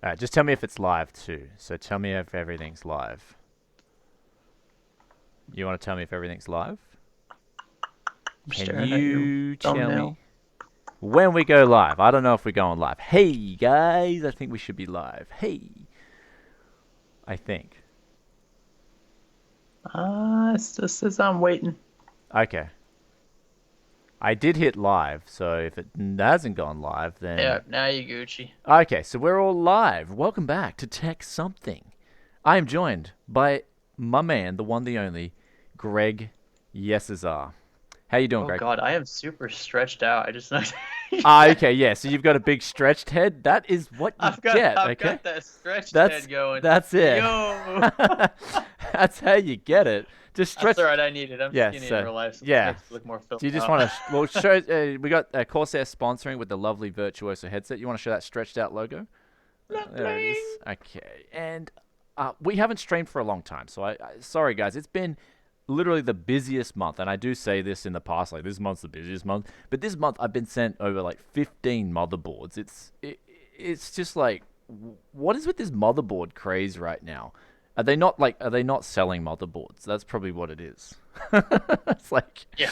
All right, just tell me if it's live too. So tell me if everything's live. You want to tell me if everything's live? I'm Can staring at your you tell thumbnail. me when we go live? I don't know if we're going live. Hey guys, I think we should be live. Hey, I think. It just says I'm waiting. Okay. I did hit live, so if it hasn't gone live, Yeah, then now you Gucci. okay. So we're all live. Welcome back to Tech Something. I am joined by my man, the one, the only, Greg Yesazar. How you doing, Oh Greg? God, I am super stretched out. I just Okay, yeah. So you've got a big stretched head. That is what you I've got get. I've Okay, got that stretched that's head going. that's it. Yo, That's how you get it. Just that's stretch. all right. I need it. I'm Yeah. skinny in So real life, so this yeah. makes me look more Do filled you just out. want to? Well, show. We got Corsair sponsoring with the lovely Virtuoso headset. You want to show that stretched out logo? There it is. Bling. Okay. And we haven't streamed for a long time, so sorry guys. It's been literally the busiest month, and I do say this in the past, like this month's the busiest month. But this month I've been sent over like 15 motherboards. It's just like, what is with this motherboard craze right now? Are they not selling motherboards? That's probably what it is. It's like Yeah.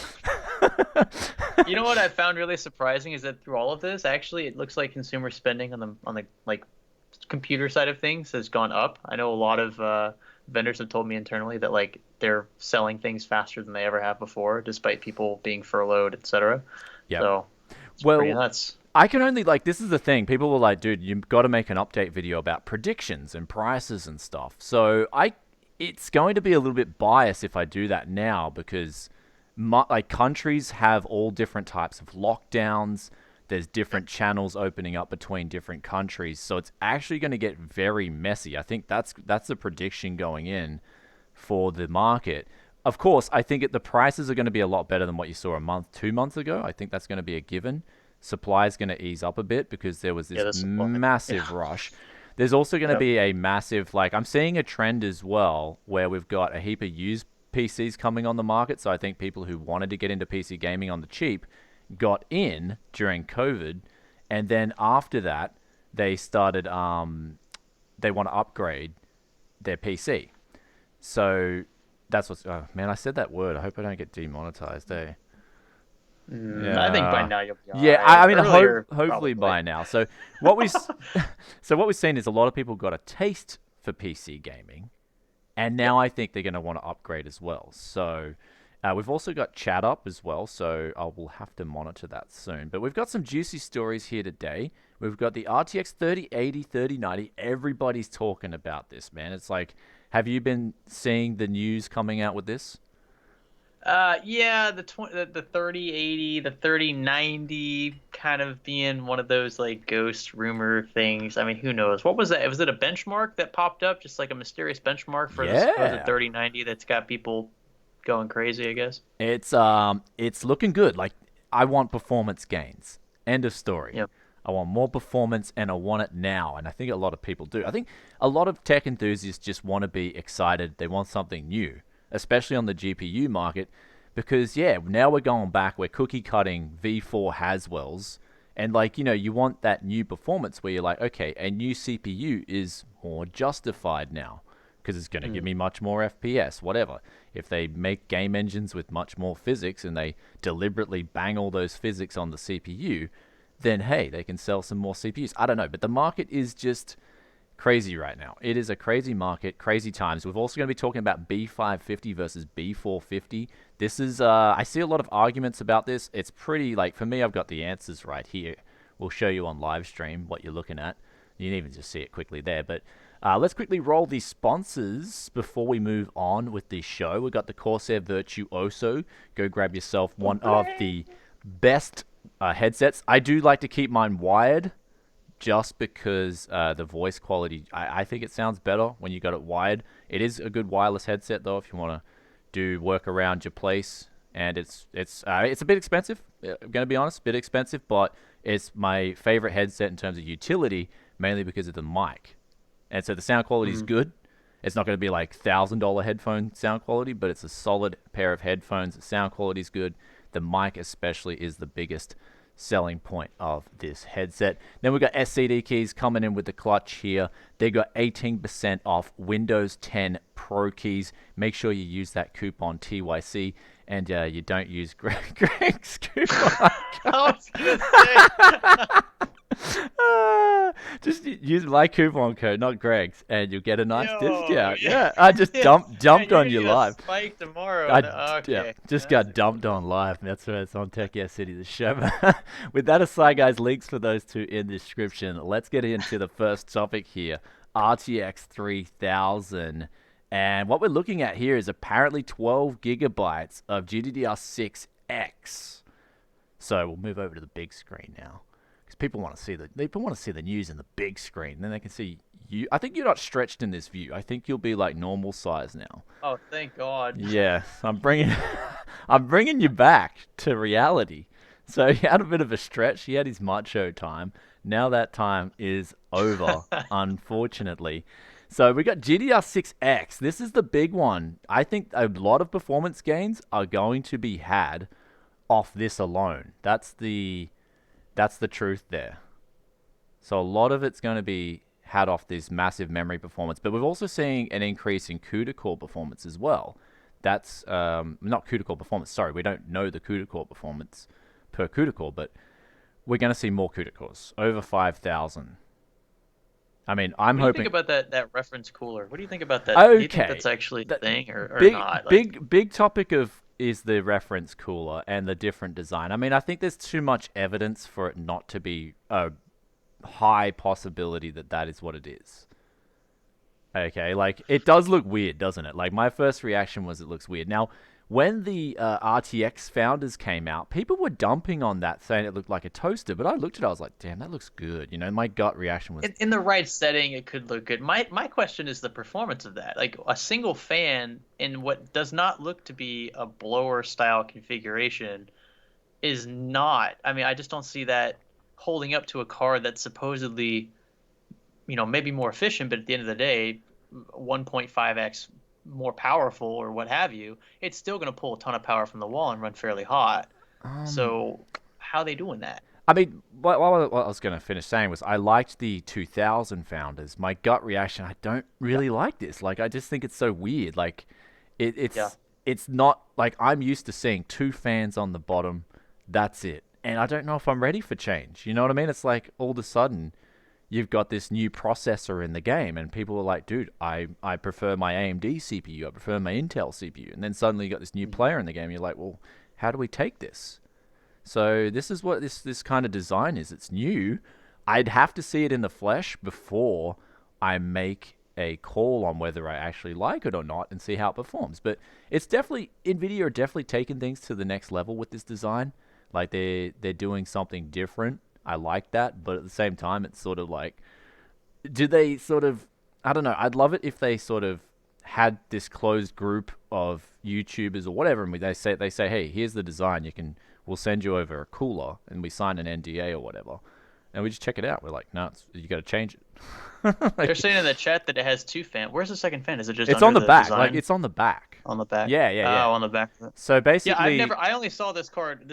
You know what I found really surprising is that through all of this, actually, it looks like consumer spending on the like computer side of things has gone up. I know a lot of vendors have told me internally that like they're selling things faster than they ever have before, despite people being furloughed, etc. yep. So it's pretty Well, nuts. I can only like this is the thing. People were like, "Dude, you've got to make an update video about predictions and prices and stuff." So it's going to be a little bit biased if I do that now because like countries have all different types of lockdowns. There's different channels opening up between different countries, so it's actually going to get very messy. I think that's the prediction going in for the market. Of course, I think the prices are going to be a lot better than what you saw a month, 2 months ago. I think that's going to be a given. Supply is going to ease up a bit because there was Yeah, this the supply. massive Yeah. rush. There's also going to Yep. be a massive, like, I'm seeing a trend as well where we've got a heap of used PCs coming on the market. So I think people who wanted to get into PC gaming on the cheap got in during COVID. And then after that, they started, they want to upgrade their PC. So that's what's. Oh man, I said that word. I hope I don't get demonetized. Eh? I think by Yeah, now you'll be all yeah. right. I mean, Earlier, hopefully probably. by now. So what we, so what we've seen is a lot of people got a taste for PC gaming, and Yep. now I think they're going to want to upgrade as well. So we've also got chat up as well. So I will have to monitor that soon. But we've got some juicy stories here today. We've got the RTX 3080, 3090. Everybody's talking about this, man. It's like, have you been seeing the news coming out with this? Yeah, the 3080, the 3090 kind of being one of those like ghost rumor things. I mean, who knows? What was that? Was it a benchmark that popped up, just like a mysterious benchmark for the supposed Yeah. 3090 that's got people going crazy, I guess? It's looking good. Like I want performance gains. End of story. Yep. I want more performance and I want it now. And I think a lot of people do. I think a lot of tech enthusiasts just want to be excited. They want something new, especially on the GPU market, because yeah, now we're going back. We're cookie cutting V4 Haswells, and like you want that new performance where you're like, okay, a new CPU is more justified now because it's going to give Mm. me much more FPS, whatever. If they make game engines with much more physics and they deliberately bang all those physics on the CPU, then hey, they can sell some more CPUs. I don't know, but the market is just crazy right now. It is a crazy market, crazy times. We're also going to be talking about B550 versus B450. This is, I see a lot of arguments about this. It's pretty, like, for me, I've got the answers right here. We'll show you on live stream what you're looking at. You can even just see it quickly there. But let's quickly roll the sponsors before we move on with the show. We've got the Corsair Virtuoso. Go grab yourself Oh, one of Bryan. the best headsets. I do like to keep mine wired just because the voice quality, I think it sounds better when you got it wired. It is a good wireless headset though if you want to do work around your place, and it's a bit expensive. I'm gonna be honest, a bit expensive, but it's my favorite headset in terms of utility, mainly because of the mic, and so the sound quality is Mm. good. It's not going to be like $1,000 headphone sound quality, but it's a solid pair of headphones. The sound quality is good. The mic especially is the biggest selling point of this headset. Then we've got SCDKeys coming in with the clutch here. They got 18% off Windows 10 Pro keys. Make sure you use that coupon TYC, and you don't use Greg's coupon. I was gonna Just use my coupon code, not Greg's, and you'll get a nice say, discount. Yeah, I just dumped man, on you're you gonna live. spike tomorrow. Yeah, Okay. just That's got dumped on live. That's right. It's on Tech Yeah City, the show. With that aside, guys, links for those two in the description. Let's get into the first topic here: RTX 3000. And what we're looking at here is apparently 12 gigabytes of GDDR6X. So we'll move over to the big screen now, because people want to see the news in the big screen. Then they can see you. I think you're not stretched in this view. I think you'll be like normal size now. Oh, thank God. Yeah, I'm bringing you back to reality. So he had a bit of a stretch. He had his macho time. Now that time is over, unfortunately. So we got GDDR6X. This is the big one. I think a lot of performance gains are going to be had off this alone. That's the truth there. So a lot of it's going to be had off this massive memory performance, but we're also seeing an increase in Cuda Core performance as well. That's not Cuda Core performance. Sorry, we don't know the Cuda Core performance per Cuda Core, but we're going to see more Cuda Cores, over 5,000. I mean, I'm hoping. What do you think about that reference cooler? What do you think about that? Okay. Do you think that's actually a thing or big, not? Big topic is the reference cooler and the different design. I mean, I think there's too much evidence for it not to be a high possibility that is what it is. Okay, like, it does look weird, doesn't it? Like, my first reaction was it looks weird. Now, when the RTX founders came out, people were dumping on that, saying it looked like a toaster, but I looked at it, I was like, damn, that looks good. You know, my gut reaction was... In the right setting, it could look good. My question is the performance of that. Like, a single fan in what does not look to be a blower-style configuration is not... I mean, I just don't see that holding up to a card that's supposedly, maybe more efficient, but at the end of the day, 1.5x more powerful or what have you, it's still going to pull a ton of power from the wall and run fairly hot. So how are they doing that? I mean, what I was going to finish saying was I liked the 2000 founders. My gut reaction, I don't really like this. Like, I just think it's so weird. Like, it's not like I'm used to seeing two fans on the bottom. That's it. And I don't know if I'm ready for change. You know what I mean? It's like all of a sudden you've got this new processor in the game and people are like, dude, I prefer my AMD CPU. I prefer my Intel CPU. And then suddenly you got this new player in the game. And you're like, well, how do we take this? So this is what this kind of design is. It's new. I'd have to see it in the flesh before I make a call on whether I actually like it or not and see how it performs. But it's definitely, Nvidia are definitely taking things to the next level with this design. Like they're doing something different. I like that, but at the same time, it's sort of like, do they sort of, I don't know. I'd love it if they sort of had this closed group of YouTubers or whatever, and they say, hey, here's the design. We'll send you over a cooler, and we sign an NDA or whatever, and we just check it out. We're like, no, you got to change it. They're saying in the chat that it has two fans. Where's the second fan? Is it just it's under on the back? design? Like it's on the back. On the back. Yeah. Oh, on the back. So basically, I only saw this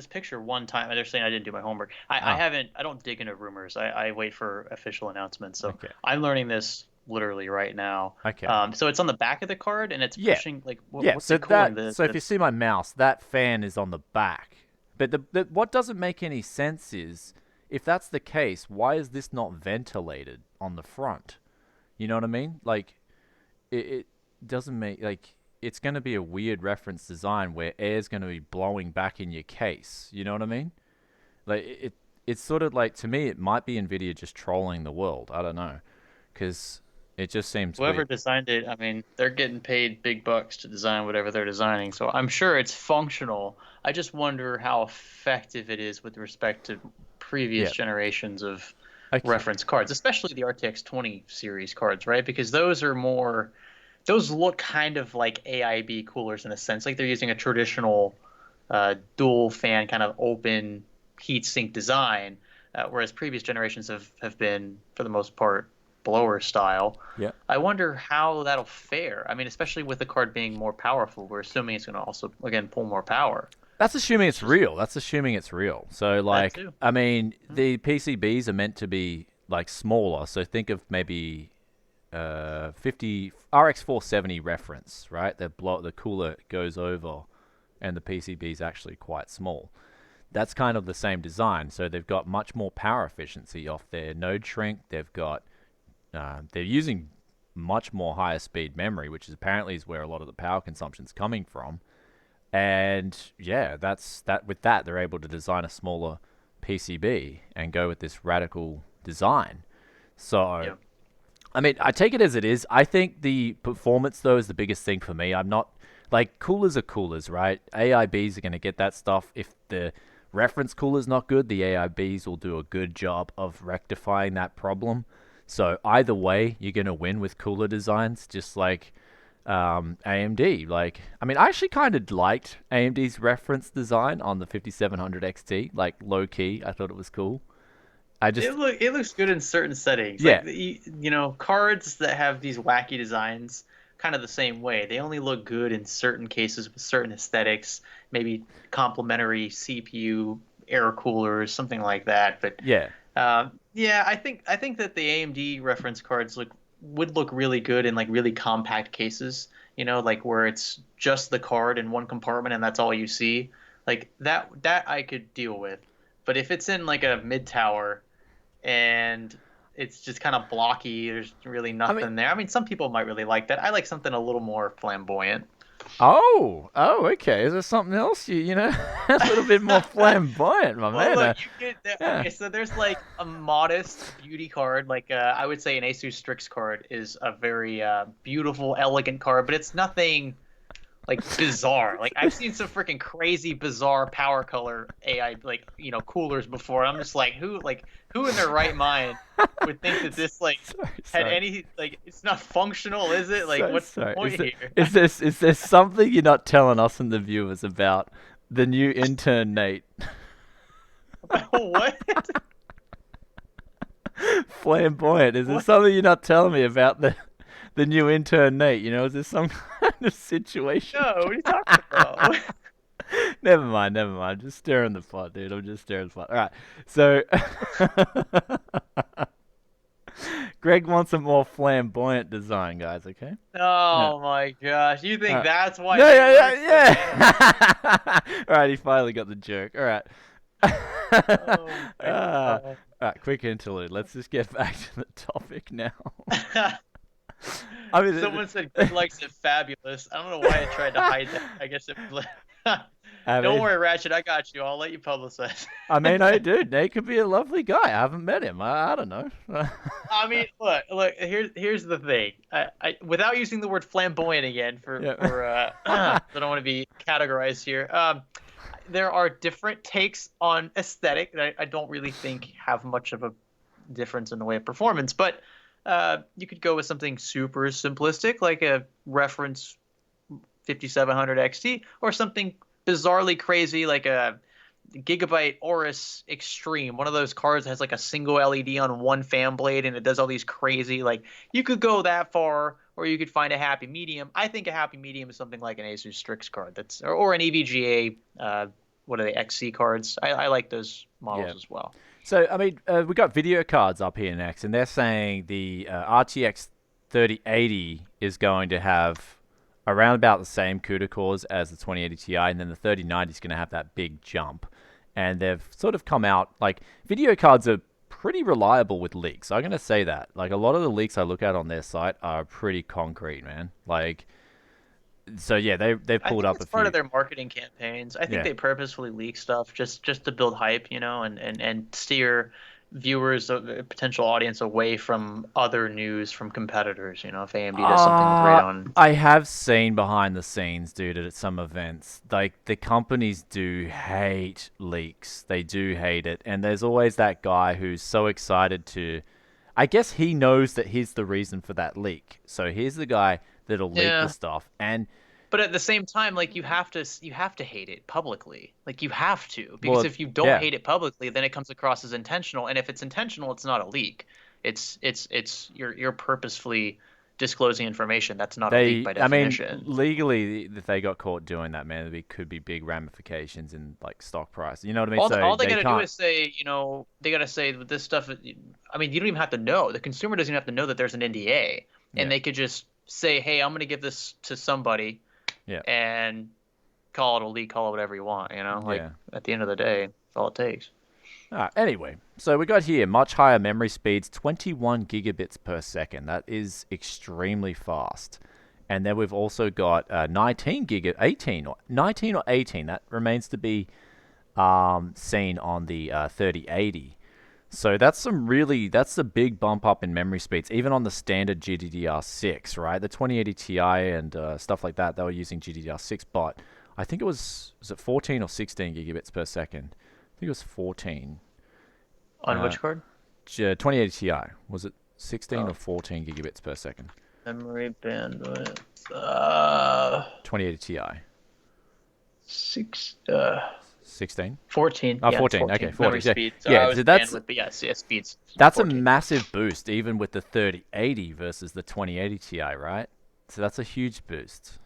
picture one time. They're saying I didn't do my homework. I don't dig into rumors. I wait for official announcements. So okay. I'm learning this literally right now. Okay. So it's on the back of the card and it's pushing like what's so it cooling? So if you see my mouse, that fan is on the back. But what doesn't make any sense is, if that's the case, why is this not ventilated on the front? You know what I mean? Like, it doesn't make, like, it's going to be a weird reference design where air's going to be blowing back in your case. You know what I mean? Like, it's sort of like, to me, it might be Nvidia just trolling the world. I don't know. Because it just seems whoever weird. designed it, I mean, they're getting paid big bucks to design whatever they're designing. So I'm sure it's functional. I just wonder how effective it is with respect to previous generations of reference cards, especially the RTX 20 series cards, right? Because those look kind of like AIB coolers in a sense, like they're using a traditional dual fan kind of open heatsink design, whereas previous generations have been, for the most part, blower style. Yeah. I wonder how that'll fare. I mean, especially with the card being more powerful, we're assuming it's going to also, again, pull more power. That's assuming it's It's just real. That's assuming it's real. So, that like, too. I mean, the PCBs are meant to be like smaller. So think of maybe 50 RX 470 reference, right? The cooler goes over, and the PCB is actually quite small. That's kind of the same design. So they've got much more power efficiency off their node shrink. They're using much more higher speed memory, which is apparently is where a lot of the power consumption is coming from. And yeah, that's that. With that, they're able to design a smaller PCB and go with this radical design. So, Yeah. I mean, I take it as it is. I think the performance though is the biggest thing for me. I'm not like coolers are coolers, right? AIBs are going to get that stuff. If the reference cooler's not good, the AIBs will do a good job of rectifying that problem. So either way, you're going to win with cooler designs, just like AMD. Like, I mean, I actually kind of liked AMD's reference design on the 5700 XT. Like, low key, I thought it was cool. I just, It looks good in certain settings. yeah, Like you know, cards that have these wacky designs, kind of the same way. They only look good in certain cases with certain aesthetics, maybe complementary CPU air coolers, something like that. But yeah, yeah, I think that the AMD reference cards would look really good in like really compact cases. You know, like where it's just the card in one compartment and that's all you see. Like that I could deal with. But if it's in like a mid tower and it's just kind of blocky. There's really I mean, nothing there. I mean, some people might really like that. I like something a little more flamboyant. oh, okay. Is there something else you know, a little bit more flamboyant, my Well, man? look, you get that. Yeah. Okay, so there's like a modest beauty card. Like I would say an Asus Strix card is a very beautiful, elegant card, but it's nothing like bizarre. Like I've seen some freaking crazy bizarre power color AI like coolers before. I'm just like who in their right mind would think that this like Sorry, had sorry. any like it's not functional, is it? Like So what's the sorry. point here? Is there something you're not telling us and the viewers about the new intern Nate? What? Flamboyant. Is there What? something you're not telling me about the new intern Nate? You know, is there some kind of situation? No, what are you talking about? Never mind, never mind. Just stirring the pot, dude. I'm just stirring the pot. All right. So, Greg wants a more flamboyant design, guys. Okay. Yeah. Oh my gosh. You All think right. that's why No, they yeah, work so damn yeah. All right. He finally got the joke. All right. Oh my All god. right. Quick interlude. Let's just get back to the topic now. I mean, Someone said Greg likes it fabulous. I don't know why I tried to hide that. I guess it was I Don't mean, worry, Ratchet, I got you. I'll let you publicize. I dude, Nate could be a lovely guy. I haven't met him. I don't know. I mean, look. Here's the thing. Without using the word flamboyant again Yeah. I don't want to be categorized here. There are different takes on aesthetic that I don't really think have much of a difference in the way of performance. But you could go with something super simplistic, like a reference 5700 XT, or something bizarrely crazy, like a Gigabyte Aorus Extreme, one of those cards that has like a single LED on one fan blade and it does all these crazy like you could go that far or you could find a happy medium. I think a happy medium is something like an Asus Strix card or an EVGA what are they XC cards. I like those Yeah. models as well. So, I mean, we got video cards up here next, and they're saying the RTX 3080 is going to have around about the same CUDA cores as the 2080 Ti, and then the 3090 is going to have that big jump. And they've sort of come out, like, video cards are pretty reliable with leaks. I'm going to say that. Like, a lot of the leaks I look at on their site are pretty concrete, man. Like, so yeah, they've I pulled think up it's a part few. of their marketing campaigns. I think Yeah. they purposefully leak stuff just to build hype, and steer viewers, the potential audience, away from other news from competitors. If AMD does something with Uh, Radeon. I have seen behind the scenes, dude, at some events. Like, the companies do hate leaks. They do hate it. And there's always that guy who's so excited to. I guess he knows that he's the reason for that leak. So here's the guy that'll leak the Yeah, stuff. And, but at the same time, like you have to hate it publicly. Like you have to, because well, if you don't yeah. hate it publicly, then it comes across as intentional. And if it's intentional, it's not a leak. It's you're purposefully, disclosing information. That's not a leak They, by I mean, definition. legally, if they got caught doing that, man, there could be big ramifications in like stock price. You know what I mean? All, So all they they got to do can't. is say, they got to say that this stuff. I mean, you don't even have to know. The consumer doesn't even have to know that there's an NDA, and Yeah, they could just say, "Hey, I'm going to give this to somebody," yeah, and call it a leak, call it whatever you want. Like yeah. at the end of the day, that's all it takes. Anyway, so we got here much higher memory speeds, 21 gigabits per second. That is extremely fast. And then we've also got 18 or 19 or 18. That remains to be seen on the 3080. So that's that's a big bump up in memory speeds, even on the standard GDDR6, right? The 2080 Ti and stuff like that, they were using GDDR6, but I think was it 14 or 16 gigabits per second? I think it was 14. On which card? 2080 Ti. Was it 16 or Oh, 14 gigabits per second? memory bandwidth. 2080 Ti. Six. 16? 14. Oh, Yeah, 14. 14. Okay, 14. Memory Yeah, speed. So I yeah. was So that's bandwidth, but yeah, speeds. that's a 14. massive boost, even with the 3080 versus the 2080 Ti, right? So that's a huge boost.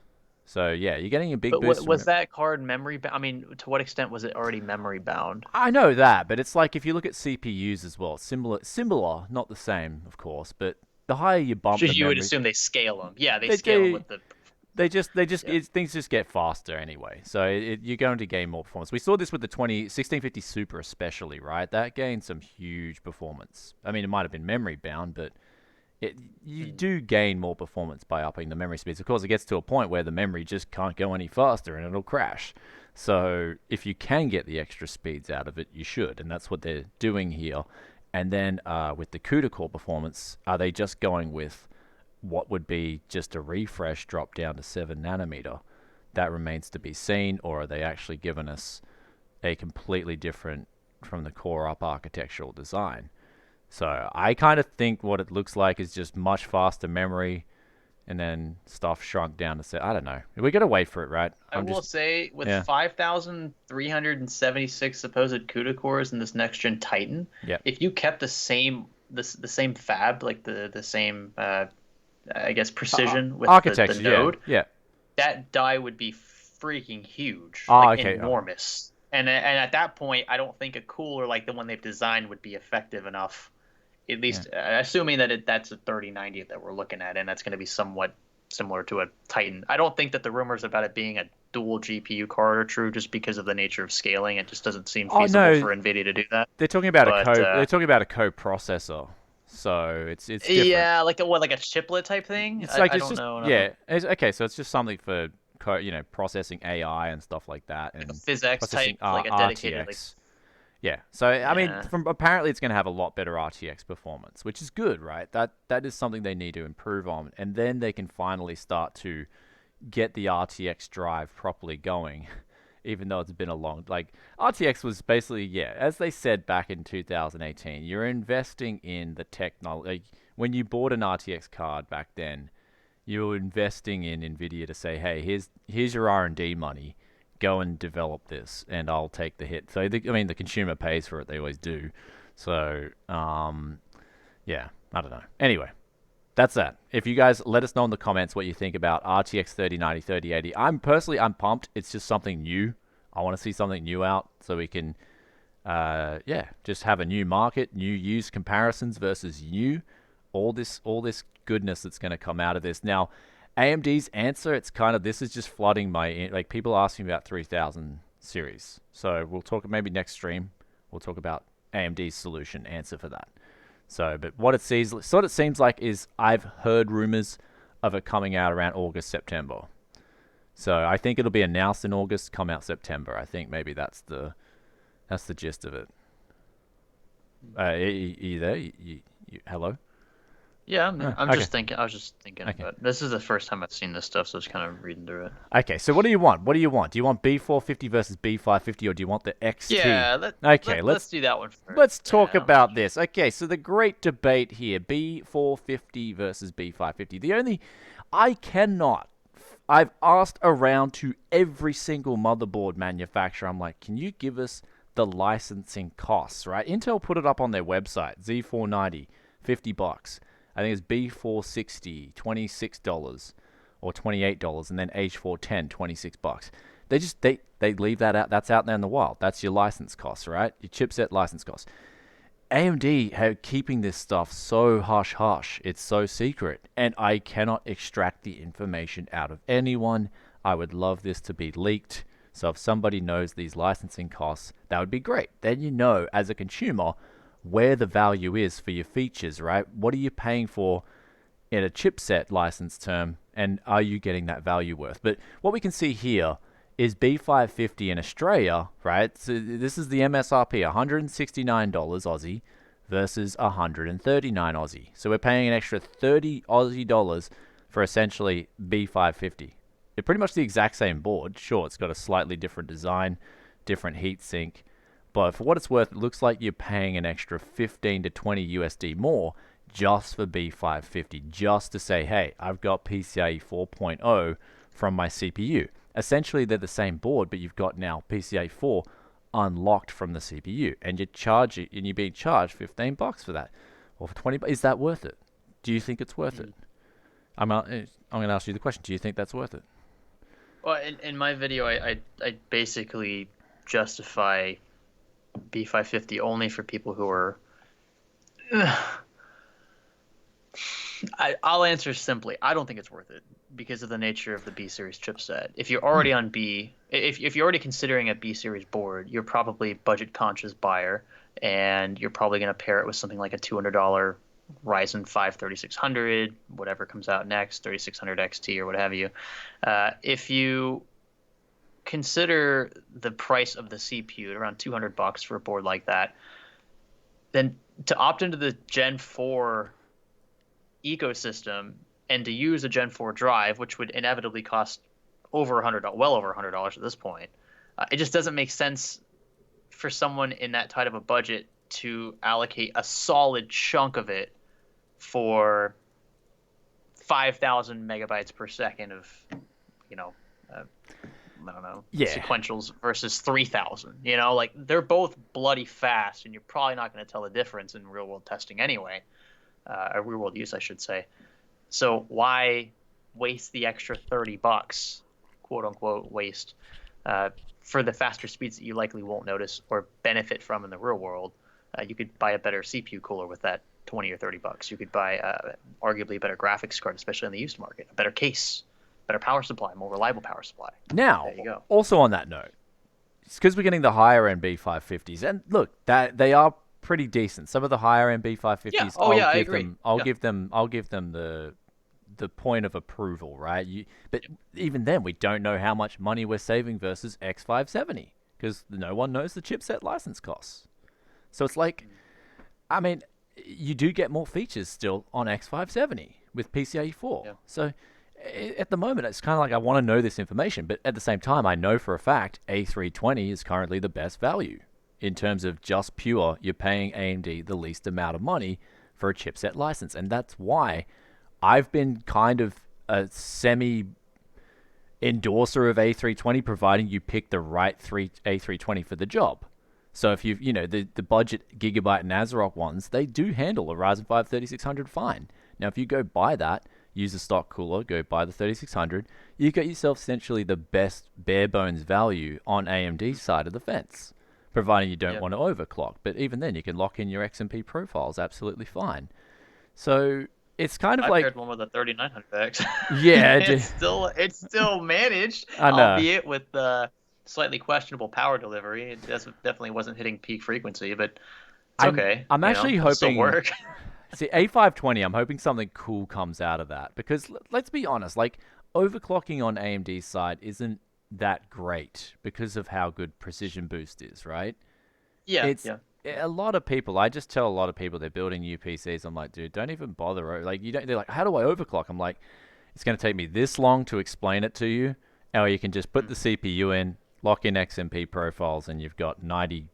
So yeah, you're getting a big But boost from was it. that card memory? I mean, to what extent was it already memory bound? I know that, but it's like if you look at CPUs as well, similar, not the same, of course, but the higher you bump the You would memory, assume they scale them. Yeah, they they scale them do. with the. Yeah. Things just get faster anyway. So you're going to gain more performance. We saw this with the 1650 Super especially, right? That gained some huge performance. I mean, it might have been memory bound, but you Hmm. do gain more performance by upping the memory speeds. Of course, it gets to a point where the memory just can't go any faster and it'll crash. So if you can get the extra speeds out of it, you should, and that's what they're doing here. And then with the CUDA core performance, are they just going with what would be just a refresh drop down to 7 nanometer? That remains to be seen, or are they actually giving us a completely different from the core up architectural design? So I kind of think what it looks like is just much faster memory, and then stuff shrunk down to say, I don't know. We gotta wait for it, right? I will say, with Yeah, 5,376 supposed CUDA cores in this next gen Titan, yeah. if you kept the same fab, like the same I guess precision with the Architecture, yeah, node, yeah. that die would be freaking huge, Oh, like okay. Oh, enormous. And at that point, I don't think a cooler like the one they've designed would be effective enough. At yeah. least assuming that that's a 3090 that we're looking at, and that's going to be somewhat similar to a Titan. I don't think that the rumors about it being a dual GPU card are true, just because of the nature of scaling. It just doesn't seem Oh feasible no, for Nvidia to do that. they're talking about a But co. They're talking about a co-processor, so it's different. yeah, like a chiplet type thing. It's like I it's don't just know enough yeah. Okay, so it's just something for processing AI and stuff like that, like a and PhysX type, processing like a dedicated like RTX. Yeah. So I mean, yeah. from apparently it's going to have a lot better RTX performance, which is good, right? That is something they need to improve on, and then they can finally start to get the RTX drive properly going. Even though it's been a long, like RTX was basically, yeah, as they said back in 2018, you're investing in the technology. Like, when you bought an RTX card back then, you were investing in Nvidia to say, hey, here's your R&D money, go and develop this, and I'll take the hit. So I mean, the consumer pays for it; they always do. So yeah, I don't know. Anyway, that's that. If you guys let us know in the comments what you think about RTX 3090, 3080. I'm pumped. It's just something new. I want to see something new out so we can, just have a new market, new used comparisons versus new. All this goodness that's going to come out of this. Now, AMD's answer, it's kind of, this is just flooding my, like, people asking about 3000 series. So we'll talk maybe next stream. We'll talk about AMD's solution answer for that. So, but what it seems like is I've heard rumors of it coming out around August, September. So I think it'll be announced in August, come out September. I think maybe that's the gist of it. You there? Hello? Yeah, I'm Okay. just thinking. I was just thinking, Okay. but this is the first time I've seen this stuff, so I was kind of reading through it. Okay. So what do you want? What do you want? Do you want B450 versus B550, or do you want the XT? Yeah, Okay. let's do that one first. Let's talk Yeah, about this. Okay, so the great debate here, B450 versus B550. I've asked around to every single motherboard manufacturer. I'm like, can you give us the licensing costs, right? Intel put it up on their website, Z490, $50. I think it's B460, $26 or $28, and then H410, $26. They leave that out. That's out there in the wild. That's your license costs, right? Your chipset license costs. AMD are keeping this stuff so hush hush. It's so secret, and I cannot extract the information out of anyone. I would love this to be leaked. So if somebody knows these licensing costs, that would be great. Then you know, as a consumer, where the value is for your features, right? What are you paying for in a chipset license term, and are you getting that value worth? But what we can see here is B550 in Australia, right? So this is the MSRP, $169 Aussie versus $139 Aussie. So we're paying an extra 30 Aussie dollars for essentially B550. They're pretty much the exact same board. Sure, it's got a slightly different design, different heat sink, but for what it's worth, it looks like you're paying an extra 15 to 20 USD more just for B550, just to say, hey, I've got PCIe 4.0 from my CPU. Essentially, they're the same board, but you've got now PCIe 4 unlocked from the CPU, and you're being charged $15 for that, or for 20. Is that worth it? Do you think it's worth it? I'm going to ask you the question. Do you think that's worth it? Well, in my video, I basically justify B550 only for people who are. I'll answer simply. I don't think it's worth it because of the nature of the B series chipset. If you're already on B, if you're already considering a B series board, you're probably budget conscious buyer, and you're probably going to pair it with something like a $200 Ryzen 5 3600, whatever comes out next, 3600 XT or what have you. If you consider the price of the CPU at around $200 for a board like that, then to opt into the Gen 4 ecosystem and to use a Gen 4 drive, which would inevitably cost over well over $100 at this point, it just doesn't make sense for someone in that tight of a budget to allocate a solid chunk of it for 5,000 megabytes per second of, I don't know, sequentials versus 3,000. Like they're both bloody fast, and you're probably not going to tell the difference in real world testing anyway, or real world use, I should say. So why waste the extra $30, quote unquote, waste, for the faster speeds that you likely won't notice or benefit from in the real world? You could buy a better CPU cooler with that 20 or $30. You could buy arguably a better graphics card, especially in the used market, a better case, better power supply, more reliable power supply. Now, there you go. Also on that note, it's because we're getting the higher end B550s, and look, that they are pretty decent. Some of the higher end B550s, I agree. I'll give them the point of approval, right? But even then, we don't know how much money we're saving versus X570 because no one knows the chipset license costs. So it's like, I mean, you do get more features still on X570 with PCIe 4. Yeah. So at the moment, it's kind of like I want to know this information, but at the same time, I know for a fact A320 is currently the best value in terms of just pure, you're paying AMD the least amount of money for a chipset license. And that's why I've been kind of a semi-endorser of A320, providing you pick the right A320 for the job. So if the budget Gigabyte and ASRock ones, they do handle a Ryzen 5 3600 fine. Now, if you go buy that, use a stock cooler, go buy the 3600, you get yourself essentially the best bare bones value on AMD's side of the fence, providing you don't want to overclock. But even then, you can lock in your XMP profiles absolutely fine. So it's kind of I like paired one with a 3900X. Yeah, it's still managed, I know. Albeit with slightly questionable power delivery. It definitely wasn't hitting peak frequency, but it's okay. I'm actually hoping. Still work. See, A520, I'm hoping something cool comes out of that, because let's be honest, like overclocking on AMD's side isn't that great because of how good Precision Boost is, right? Yeah, A lot of people, I just tell a lot of people they're building new PCs. I'm like, dude, don't even bother. Like, they're like, how do I overclock? I'm like, it's going to take me this long to explain it to you, or you can just put the CPU in, lock in XMP profiles, and you've got 98%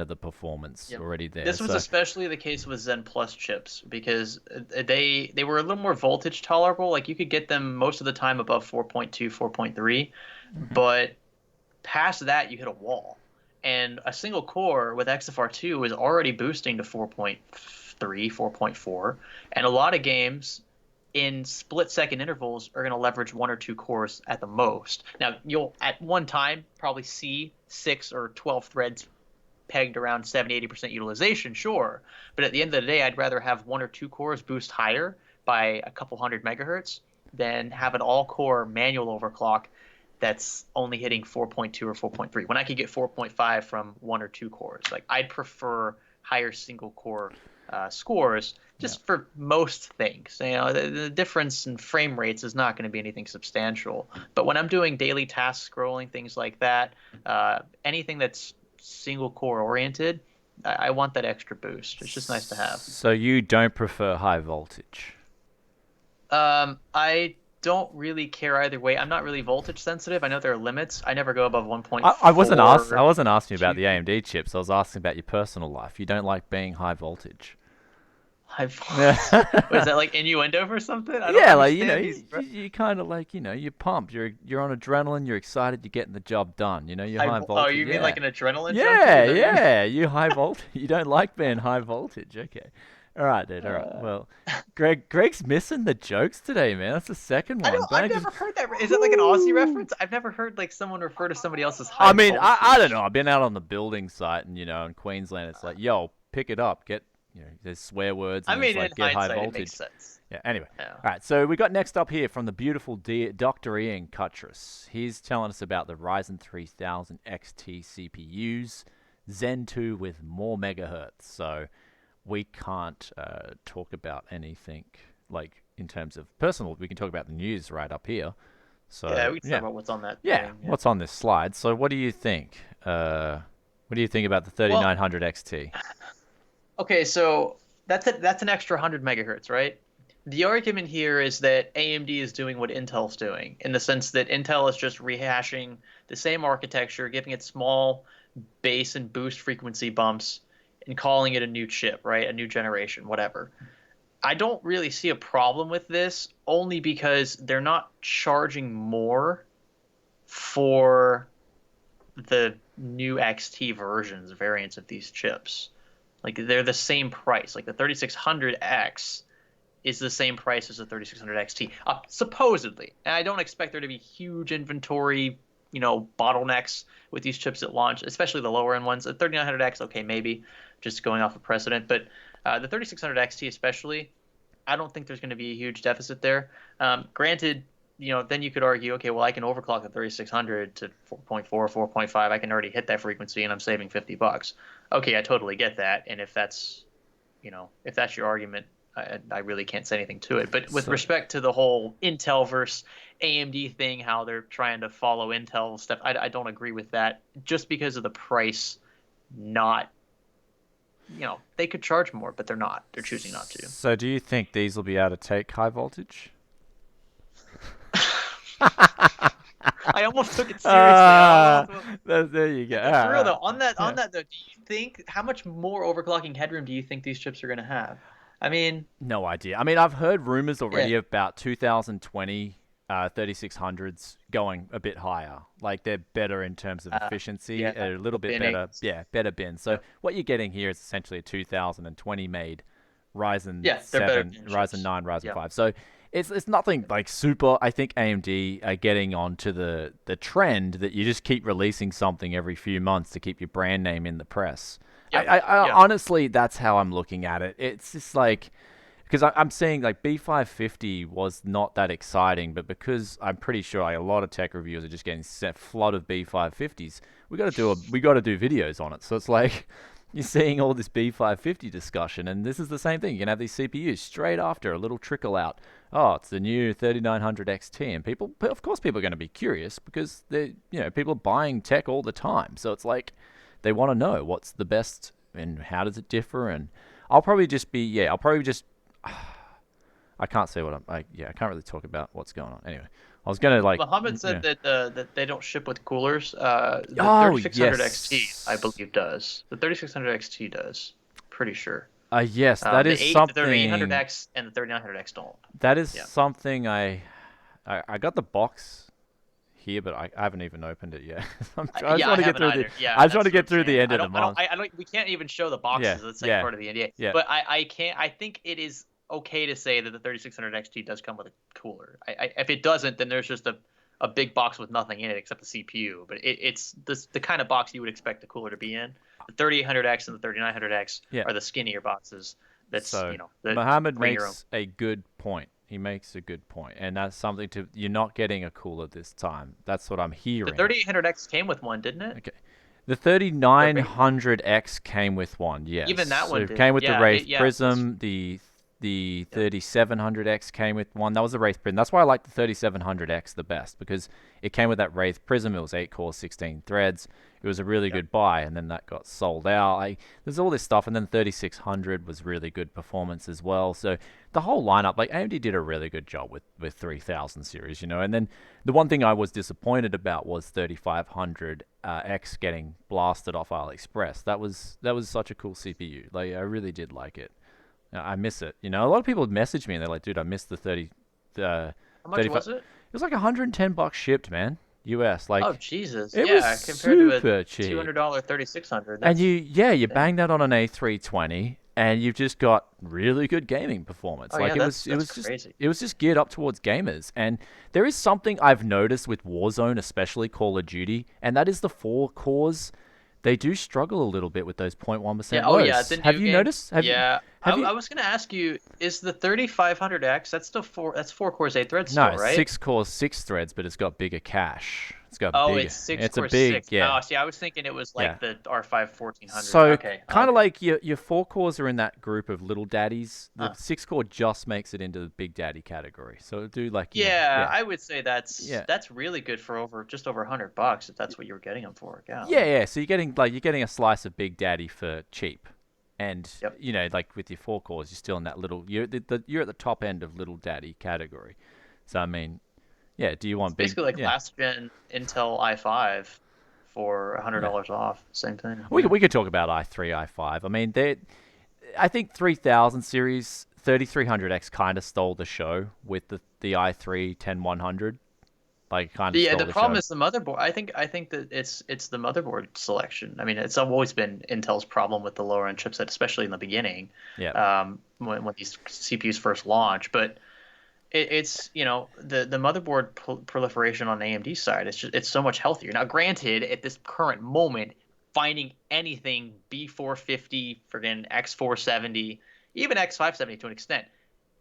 of the performance already there. This was especially the case with Zen Plus chips, because they were a little more voltage tolerable. Like, you could get them most of the time above 4.2, 4.3, but past that you hit a wall. And a single core with XFR2 is already boosting to 4.3, 4.3, 4.4, and a lot of games in split-second intervals are going to leverage 1 or 2 cores at the most. Now, you'll at one time probably see 6 or 12 threads pegged around 70-80% utilization, sure. But at the end of the day, I'd rather have 1 or 2 cores boost higher by a couple hundred megahertz than have an all-core manual overclock that's only hitting 4.2 or 4.3 when I could get 4.5 from 1 or 2 cores. Like, I'd prefer higher single core scores just for most things. The difference in frame rates is not going to be anything substantial. But when I'm doing daily task scrolling, things like that, anything that's single core oriented, I want that extra boost. It's just nice to have. So you don't prefer high voltage? I don't really care either way. I'm not really voltage sensitive. I know there are limits. I never go above 1.4. I wasn't asking about the AMD chips. I was asking about your personal life. You don't like being high voltage. High voltage. Was that like innuendo for something? I don't Yeah, like you kind of like you're pumped. You're on adrenaline. You're excited. You're getting the job done. You're high voltage. Oh, you mean like an adrenaline junkie? Yeah. You high voltage. You don't like being high voltage. Okay. All right, dude. All right. Well, Greg's missing the jokes today, man. That's the second one. I've never heard that. Is it like an Aussie reference? I've never heard like someone refer to somebody else's high voltage. I don't know. I've been out on the building site, and in Queensland, it's like, yo, pick it up. Get there's swear words. And it's like, get high voltage. It makes sense. Yeah. Anyway. Yeah. All right. So we got next up here from the beautiful Dr. Ian Cuttress. He's telling us about the Ryzen 3000 XT CPUs, Zen 2 with more megahertz. So we can't talk about anything like in terms of personal. We can talk about the news right up here. So yeah, we can talk about what's on that. What's on this slide. So what do you think? What do you think about the 3900 XT? Okay, so that's an extra 100 megahertz, right? The argument here is that AMD is doing what Intel's doing, in the sense that Intel is just rehashing the same architecture, giving it small base and boost frequency bumps, and calling it a new chip, right? A new generation, whatever. I don't really see a problem with this, only because they're not charging more for the new XT variants of these chips. Like, they're the same price. Like, the 3600X is the same price as the 3600 XT, supposedly. And I don't expect there to be huge inventory, bottlenecks with these chips at launch, especially the lower end ones. The 3900X, okay, maybe, just going off of precedent. But the 3600 XT especially, I don't think there's going to be a huge deficit there. Granted, then you could argue, okay, well, I can overclock the 3600 to 4.4, 4.5. I can already hit that frequency, and I'm saving $50. Okay, I totally get that. And if that's your argument, I really can't say anything to it. But with respect to the whole Intel versus AMD thing, how they're trying to follow Intel stuff, I don't agree with that. Just because of the price, not. They could charge more, but they're not. They're choosing not to. So do you think these will be able to take high voltage? I almost took it seriously. There you go. For real though, on that though, do you think how much more overclocking headroom do you think these chips are going to have? I mean, no idea. I mean, I've heard rumors already about 2020 3600s going a bit higher. Like, they're better in terms of efficiency, a little bit better. Yeah, better bin. So what you're getting here is essentially a 2020 made Ryzen 7, Ryzen 9, Ryzen 5. So it's nothing like super. I think AMD are getting onto the trend that you just keep releasing something every few months to keep your brand name in the press. Honestly, that's how I'm looking at it. It's just like, because I'm seeing like B550 was not that exciting, but because I'm pretty sure a lot of tech reviewers are just getting set flood of B550s, we got to do videos on it. So it's like you're seeing all this B550 discussion, and this is the same thing. You can have these CPUs straight after a little trickle out. Oh, it's the new 3900 XT, and of course, people are going to be curious because people are buying tech all the time. So it's like they want to know what's the best and how does it differ. And I'll probably just I can't say I can't really talk about what's going on. Anyway, I was gonna Mohammed said that they don't ship with coolers. The 3600 XT, I believe, does. The 3600 XT does. Pretty sure. Yes, that is something. The 3800X and the 3900X don't. That is something I got the box here, but I haven't even opened it yet. I just Yeah, want I to get haven't through either. Yeah, I just want that's to what get I'm through the saying. end of the month. I don't. We can't even show the Yeah, boxes. That's like yeah, part of the NDA. yeah. But I can't. I think it is okay to say that the 3600 XT does come with a cooler. If it doesn't, then there's just a big box with nothing in it except the CPU. But it's the kind of box you would expect the cooler to be in. The 3800X and the 3900X Yeah. are the skinnier boxes. That's So that Mohammed bring your own. makes a good point. He makes a good point, and that's something to you're not getting a cooler this time. That's what I'm The hearing. 3800X came with one, didn't it? Okay. The 3900X came with one, yes. Even that So one it did. came with the Yeah, Wraith yeah. Prism. The 3700X came with one. That was the Wraith Prism. That's why I like the 3700X the best, because it came with that Wraith Prism. It was 8 cores, 16 threads. It was a really good buy, and then that got sold out. There's all this stuff, and then 3600 was really good performance as well. So the whole lineup, like AMD did a really good job with 3000 series, And then the one thing I was disappointed about was 3500 X getting blasted off AliExpress. That was such a cool CPU. Like I really did like it. I miss it. A lot of people message me and they're like, "Dude, I missed the 30." How much 35. was it? It was like $110 shipped, man. US. Like Oh Jesus! it Yeah, was compared to super a cheap. $200 3600. And you yeah. bang that on an A320, and you've just got really good gaming performance. Oh Like yeah, it was crazy. just geared up towards gamers. And there is something I've noticed with Warzone, especially Call of Duty, and that is the 4 cores. They do struggle a little bit with those 0.1% Yeah. lows. Oh yeah, the new Have you game. noticed? Yeah. Have you? I was gonna ask you, is the 3500X? That's still four. That's 4 cores, 8 threads No, still, right? 6 cores, 6 threads, but it's got bigger cache. It's got Oh, bigger. it's six It's a cores, big, six. yeah. Oh, see, I was thinking it was Yeah. like the R5 1400. So Okay. kind of Okay. like your 4 cores are in that group of little daddies. The Huh. 6 core just makes it into the big daddy category. So it'll do like Yeah, yeah, I would say yeah, that's really good for just over $100 if that's what you were getting them for. yeah, Yeah. yeah. So you're getting a slice of big daddy for cheap, and Yep. like with your 4 cores, you're still in that little you're at the top end of little daddy category. So I mean, yeah. Do you want big? Basically like Yeah, last gen Intel i5 for yeah. $100 off. Same thing. We could talk about i3, i5. I mean, I think 3000 series 3300X kind of stole the show with the i3 10100. Like kind of Yeah, stole the the problem show. is the motherboard. I think that it's the motherboard selection. I mean, it's always been Intel's problem with the lower end chipset, especially in the beginning, Yeah. when these CPUs first launch. But it's the motherboard proliferation on AMD's side. It's so much healthier. Now, granted, at this current moment, finding anything B450, friggin' X470, even X570 to an extent,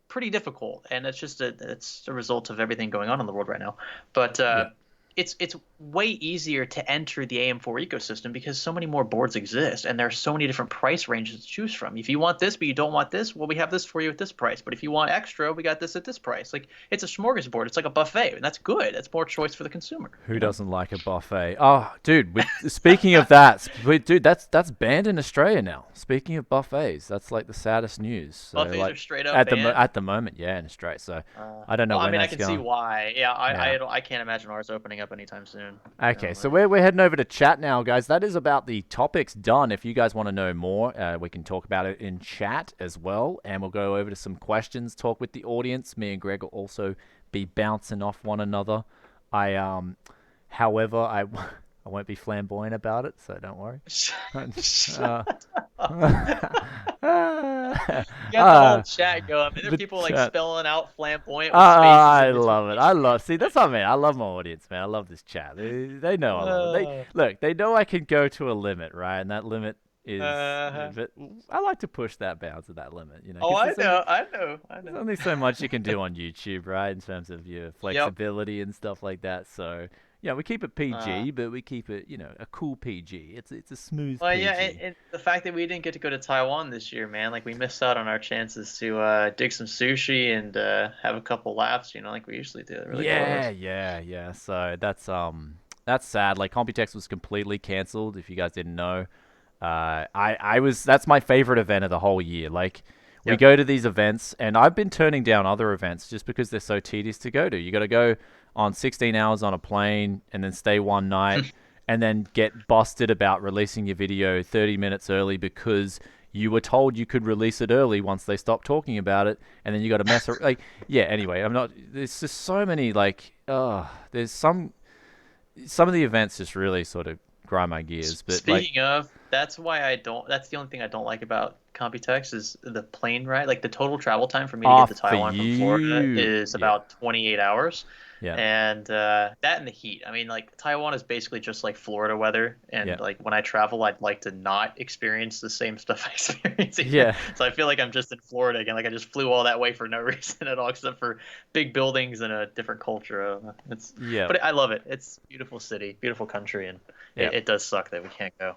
pretty difficult, and it's a result of everything going on in the world right now. But Yeah. it's way easier to enter the AM4 ecosystem because so many more boards exist, and there are so many different price ranges to choose from. If you want this but you don't want this, well, we have this for you at this price. But if you want extra, we got this at this price. Like, it's a smorgasbord. It's like a buffet, and that's good. That's more choice for the consumer. Who doesn't like a buffet? Oh, dude. Speaking of that, dude, that's banned in Australia now. Speaking of buffets, that's like the saddest news. So, Buffets like, are straight up at banned. at the moment, yeah, in Australia. So I don't know Well, I when mean, I that's can see going. why. Yeah, Yeah. I can't imagine ours opening up anytime soon. Okay, so we're heading over to chat now, guys. That is about the topics done. If you guys want to know more, we can talk about it in chat as well, and we'll go over to some questions, talk with the audience. Me and Greg will also be bouncing off one another. However, I won't be flamboyant about it, so don't worry. You got the whole chat going. And there are people like spelling out flamboyant with spaces I in between love it. each I love. See, that's what I mean. I love my audience, man. I love this chat. They know I love it. They know I can go to a limit, right? And that limit is. But I like to push that bounds of that limit. 'Cause Oh, I there's only- know. I know. There's only so much you can do on YouTube, right? In terms of your Yep. flexibility and stuff like that. So. Yeah, we keep it PG, but we keep it, a cool PG. It's a smooth Well, PG. yeah, and the fact that we didn't get to go to Taiwan this year, man, like we missed out on our chances to dig some sushi and have a couple laughs, like we usually do. It really was. Yeah. So that's sad. Like Computex was completely cancelled. If you guys didn't know, that's my favorite event of the whole year. Like we go to these events, and I've been turning down other events just because they're so tedious to go to. You got to go on 16 hours on a plane and then stay one night and then get busted about releasing your video 30 minutes early because you were told you could release it early once they stopped talking about it, and then you got to mess around. Like, yeah, anyway, there's just so many, like, there's some some of the events just really sort of grind my gears. But like, Speaking of, that's why I don't. That's the only thing I don't like about Computex is the plane ride. Like the total travel time for me to get to for Taiwan from Florida you, is yeah, about 28 hours, yeah, and that in the heat. I mean, like Taiwan is basically just like Florida weather, yeah, and like when I travel, I'd like to not experience the same stuff I experience here. yeah, So I feel like I'm just in Florida again. Like I just flew all that way for no reason at all, except for big buildings and a different culture. It's, yeah, but I love it. It's a beautiful city, beautiful country, and yeah. it does suck that we can't go.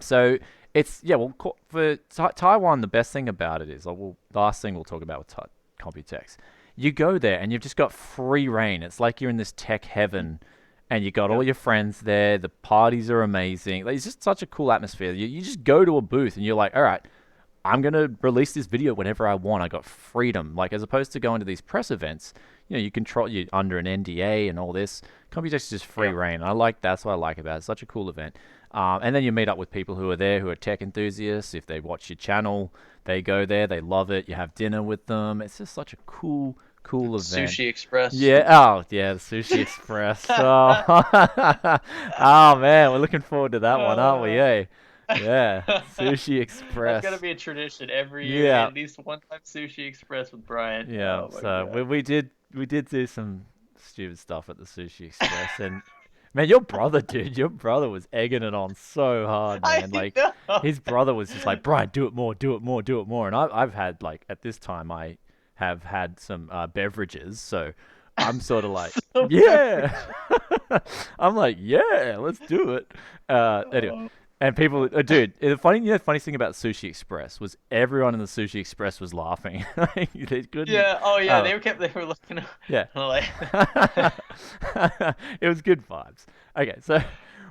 So it's yeah. Well, for Taiwan, the best thing about it is, well, the last thing we'll talk about with Computex, you go there and you've just got free reign. It's like you're in this tech heaven, and you got all Yep. your friends there. The parties are amazing. Like, it's just such a cool atmosphere. You just go to a booth and you're like, all right, I'm gonna release this video whenever I want. I got freedom. Like, as opposed to going to these press events, you control you under an NDA and all this. Computex is just free Yep. reign. I like that's what I like about it. It's such a cool event. And then you meet up with people who are there, who are tech enthusiasts. If they watch your channel, they go there, they love it. You have dinner with them. It's just such a cool event. Sushi Express. Yeah. Oh, yeah. The Sushi Express. Oh, oh man, we're looking forward to that one, aren't we? Uh, Eh? Yeah. Sushi That's gotta Express. be a tradition every year. Yeah. At least one time Sushi Express with Bryan. Yeah. Oh my So god. we did do some stupid stuff at the Sushi Express, and man, your brother, dude, your brother was egging it on so hard, I man. Like, know. his brother was just like, Bryan, do it more, do it more, do it more. And I've had, like, at this time, I have had some beverages, so I'm sort of like, So yeah. I'm like, yeah, let's do it. Anyway, bad. and people, dude, the funniest thing about Sushi Express was everyone in the Sushi Express was laughing. Like, they couldn't. Yeah. Oh yeah. Oh, They were looking yeah. like. It was good vibes. Okay, so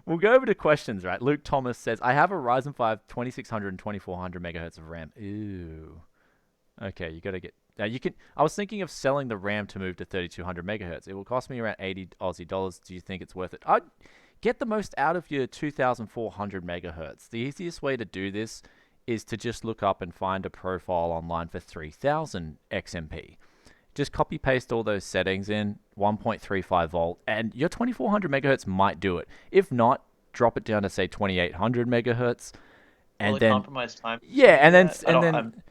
we'll go over to questions, right? Luke Thomas says, I have a Ryzen 5 2600 and 2400 megahertz of RAM. Ew. Okay, you got to get. Now you can. I was thinking of selling the RAM to move to 3200 megahertz. It will cost me around 80 Aussie dollars. Do you think it's worth it? I'd get the most out of your 2400 megahertz. The easiest way to do this is to just look up and find a profile online for 3000 XMP. Just copy paste all those settings in 1.35 volt, and your 2400 megahertz might do it. If not, drop it down to say 2800 megahertz, Will and it then compromise time yeah, to do that? I and don't. then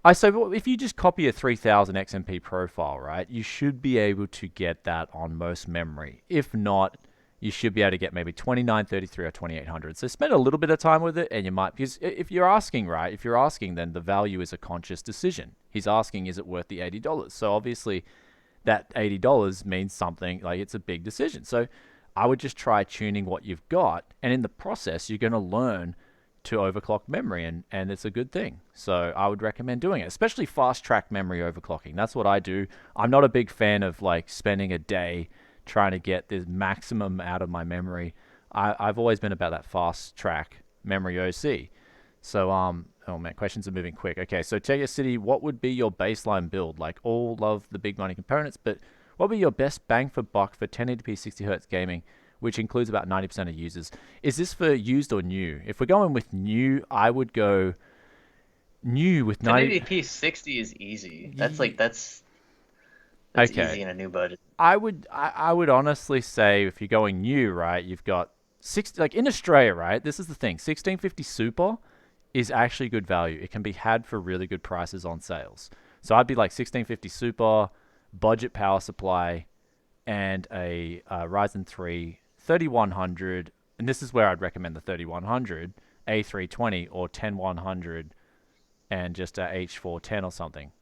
I say, well, if you just copy a 3000 XMP profile, right, you should be able to get that on most memory. If not, you should be able to get maybe 2933 or 2800. So spend a little bit of time with it, and you might, because if you're asking, right, if you're asking, then the value is a conscious decision. He's asking, is it worth the $80? So obviously, that $80 means something, like it's a big decision. So I would just try tuning what you've got, and in the process, you're going to learn to overclock memory, and it's a good thing. So I would recommend doing it, especially fast track memory overclocking. That's what I do. I'm not a big fan of like spending a day trying to get the maximum out of my memory. I've always been about that fast track memory OC. So oh man, questions are moving quick. Okay, so Check City, what would be your baseline build? Like, all love the big money components, but what would be your best bang for buck for 1080p 60 hertz gaming, which includes about 90% of users? Is this for used or new? If we're going with new, I would go new with 90. 1080p 60 is easy. Ye- That's Okay. easy in a new budget. I would honestly say if you're going new, right, you've got like in Australia, right? This is the thing. 1650 Super is actually good value. It can be had for really good prices on sales. So I'd be like 1650 Super, budget power supply, and a Ryzen 3 3100. And this is where I'd recommend the 3100, A320, or 10100, and just a H410 or something.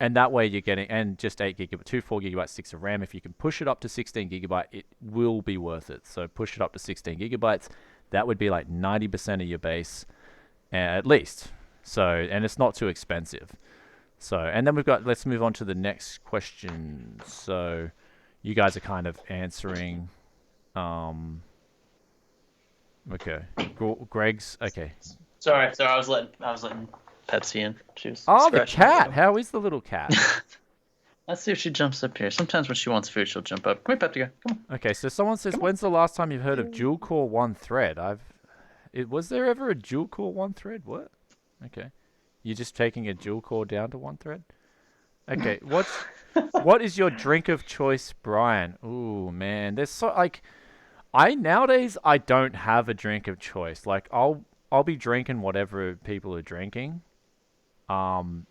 And that way you're getting, and just 8 gigabyte, 4 gigabyte sticks of RAM. If you can push it up to 16 gigabyte, it will be worth it. So push it up to 16 gigabytes. That would be like 90% of your base, at least. So, and it's not too expensive. So, and then we've got, let's move on to the next question. So, you guys are kind of answering. Okay. Greg's, okay. Sorry, I was letting Pepsi in. She was Oh, the scratching my cat. toe. How is the little cat? Let's see if she jumps up here. Sometimes when she wants food, she'll jump up. Come here, Pepsi, come on. Okay, so someone says, when's the last time you've heard of dual core one thread? Was there ever a dual core one thread? What? Okay. You're just taking a dual core down to one thread? Okay, What is your drink of choice, Brian? Ooh, man, there's so like I nowadays I don't have a drink of choice. Like I'll be drinking whatever people are drinking. Um,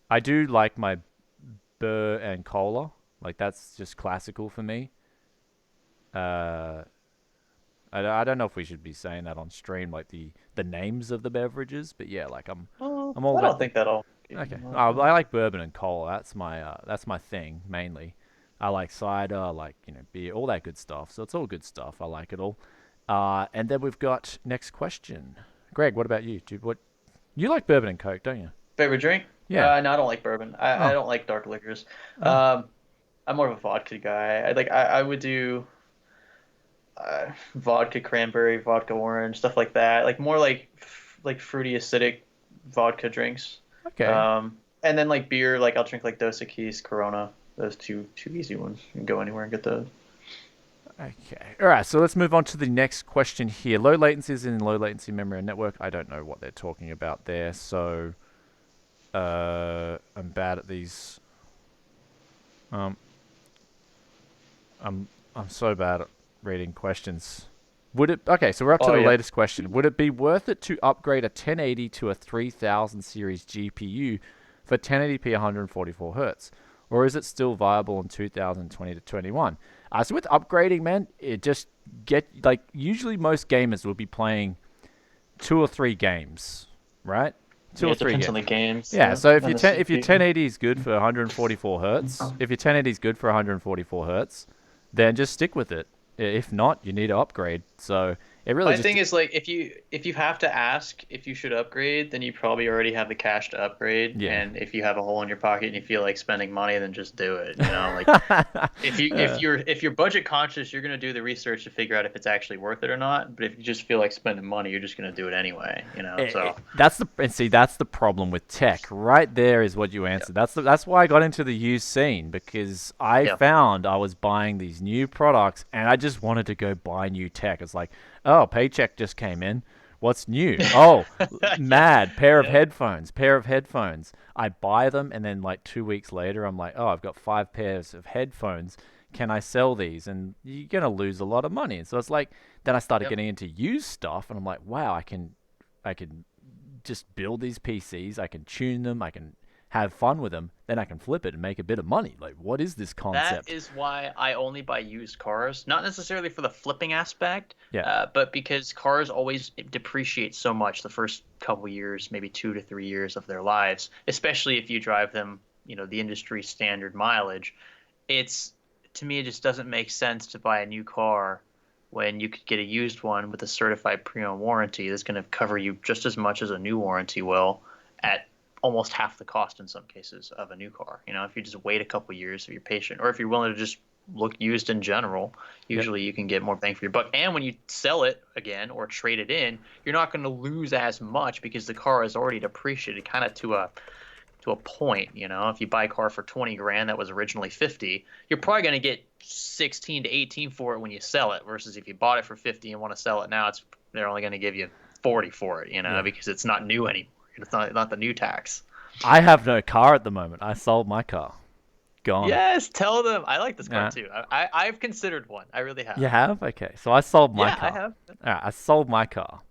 I do like my beer and cola. Like that's just classical for me. Uh, I don't know if we should be saying that on stream, like the names of the beverages, but yeah, like Oh, I'm all I about don't the think that'll. okay. I like bourbon and cola. That's my thing mainly. I like cider. I like beer, all that good stuff. So it's all good stuff. I like it all. And then we've got next question. Greg, what about you? What you like bourbon and coke, don't you? Favorite drink? Yeah. No, I don't like bourbon. I Oh. don't like dark liquors. Oh. I'm more of a vodka guy. I would do vodka cranberry, vodka orange, stuff like that. Like more like fruity acidic vodka drinks. Okay. And then like beer, like I'll drink like Dos Equis, Corona. Those two easy ones. You can go anywhere and get those. Okay. All right. So let's move on to the next question here. Low latencies in low latency memory and network. I don't know what they're talking about there. So, I'm bad at these. Um, I'm so bad at reading questions. Would it? Okay. So we're up to Oh the yeah. latest question. Would it be worth it to upgrade a 1080 to a 3000 series GPU for 1080p 144 hertz, or is it still viable in 2020 to 21? So with upgrading, man, it just like usually most gamers will be playing 2 or 3 games, right? Two Yeah, or it three depends on games. the games. Yeah. Yeah, So if and your the if your CPU. 1080 is good for 144 hertz, if your 1080 is good for 144 hertz, then just stick with it. If not, you need to upgrade. So it really My just thing is like if you have to ask if you should upgrade, then you probably already have the cash to upgrade. yeah. And if you have a hole in your pocket and you feel like spending money, then just do it. Like if you're budget conscious, you're gonna do the research to figure out if it's actually worth it or not. But if you just feel like spending money, you're just gonna do it anyway. So That's the problem with tech. Right there is what you yeah, answered. That's why I got into the used scene because I yeah. found I was buying these new products and I just wanted to go buy new tech. It's like, oh, paycheck just came in. What's new? Oh, Yeah, mad pair of yeah. headphones. Pair of headphones. I buy them and then like 2 weeks later, I'm like, oh, I've got 5 pairs of headphones. Can I sell these? And you're gonna lose a lot of money. So it's like then I started Yep. getting into used stuff, and I'm like, wow, I can just build these PCs. I can tune them. I can have fun with them. Then I can flip it and make a bit of money. Like, what is this That concept? is why I only buy used cars, not necessarily for the flipping aspect, Yeah, but because cars always depreciate so much the first couple years, maybe 2 to 3 years of their lives, especially if you drive them, the industry standard mileage. It's To me, it just doesn't make sense to buy a new car when you could get a used one with a certified pre-owned warranty that's going to cover you just as much as a new warranty will at almost half the cost in some cases of a new car. If you just wait a couple years if you're patient, or if you're willing to just look used in general, yep, usually you can get more bang for your buck. And when you sell it again or trade it in, you're not going to lose as much because the car is already depreciated kind of to a point. If you buy a car for 20 grand that was originally 50, you're probably going to get 16 to 18 for it when you sell it, versus if you bought it for 50 and want to sell it now, they're only going to give you 40 for it, yeah. because it's not new anymore. It's not the new tax. I have no car at the moment. I sold my car. Gone. Yes, tell them. I like this car Yeah. too. I've considered one. I really You have. have? Okay. So I sold my Yeah, I car. have. All right. I sold my car.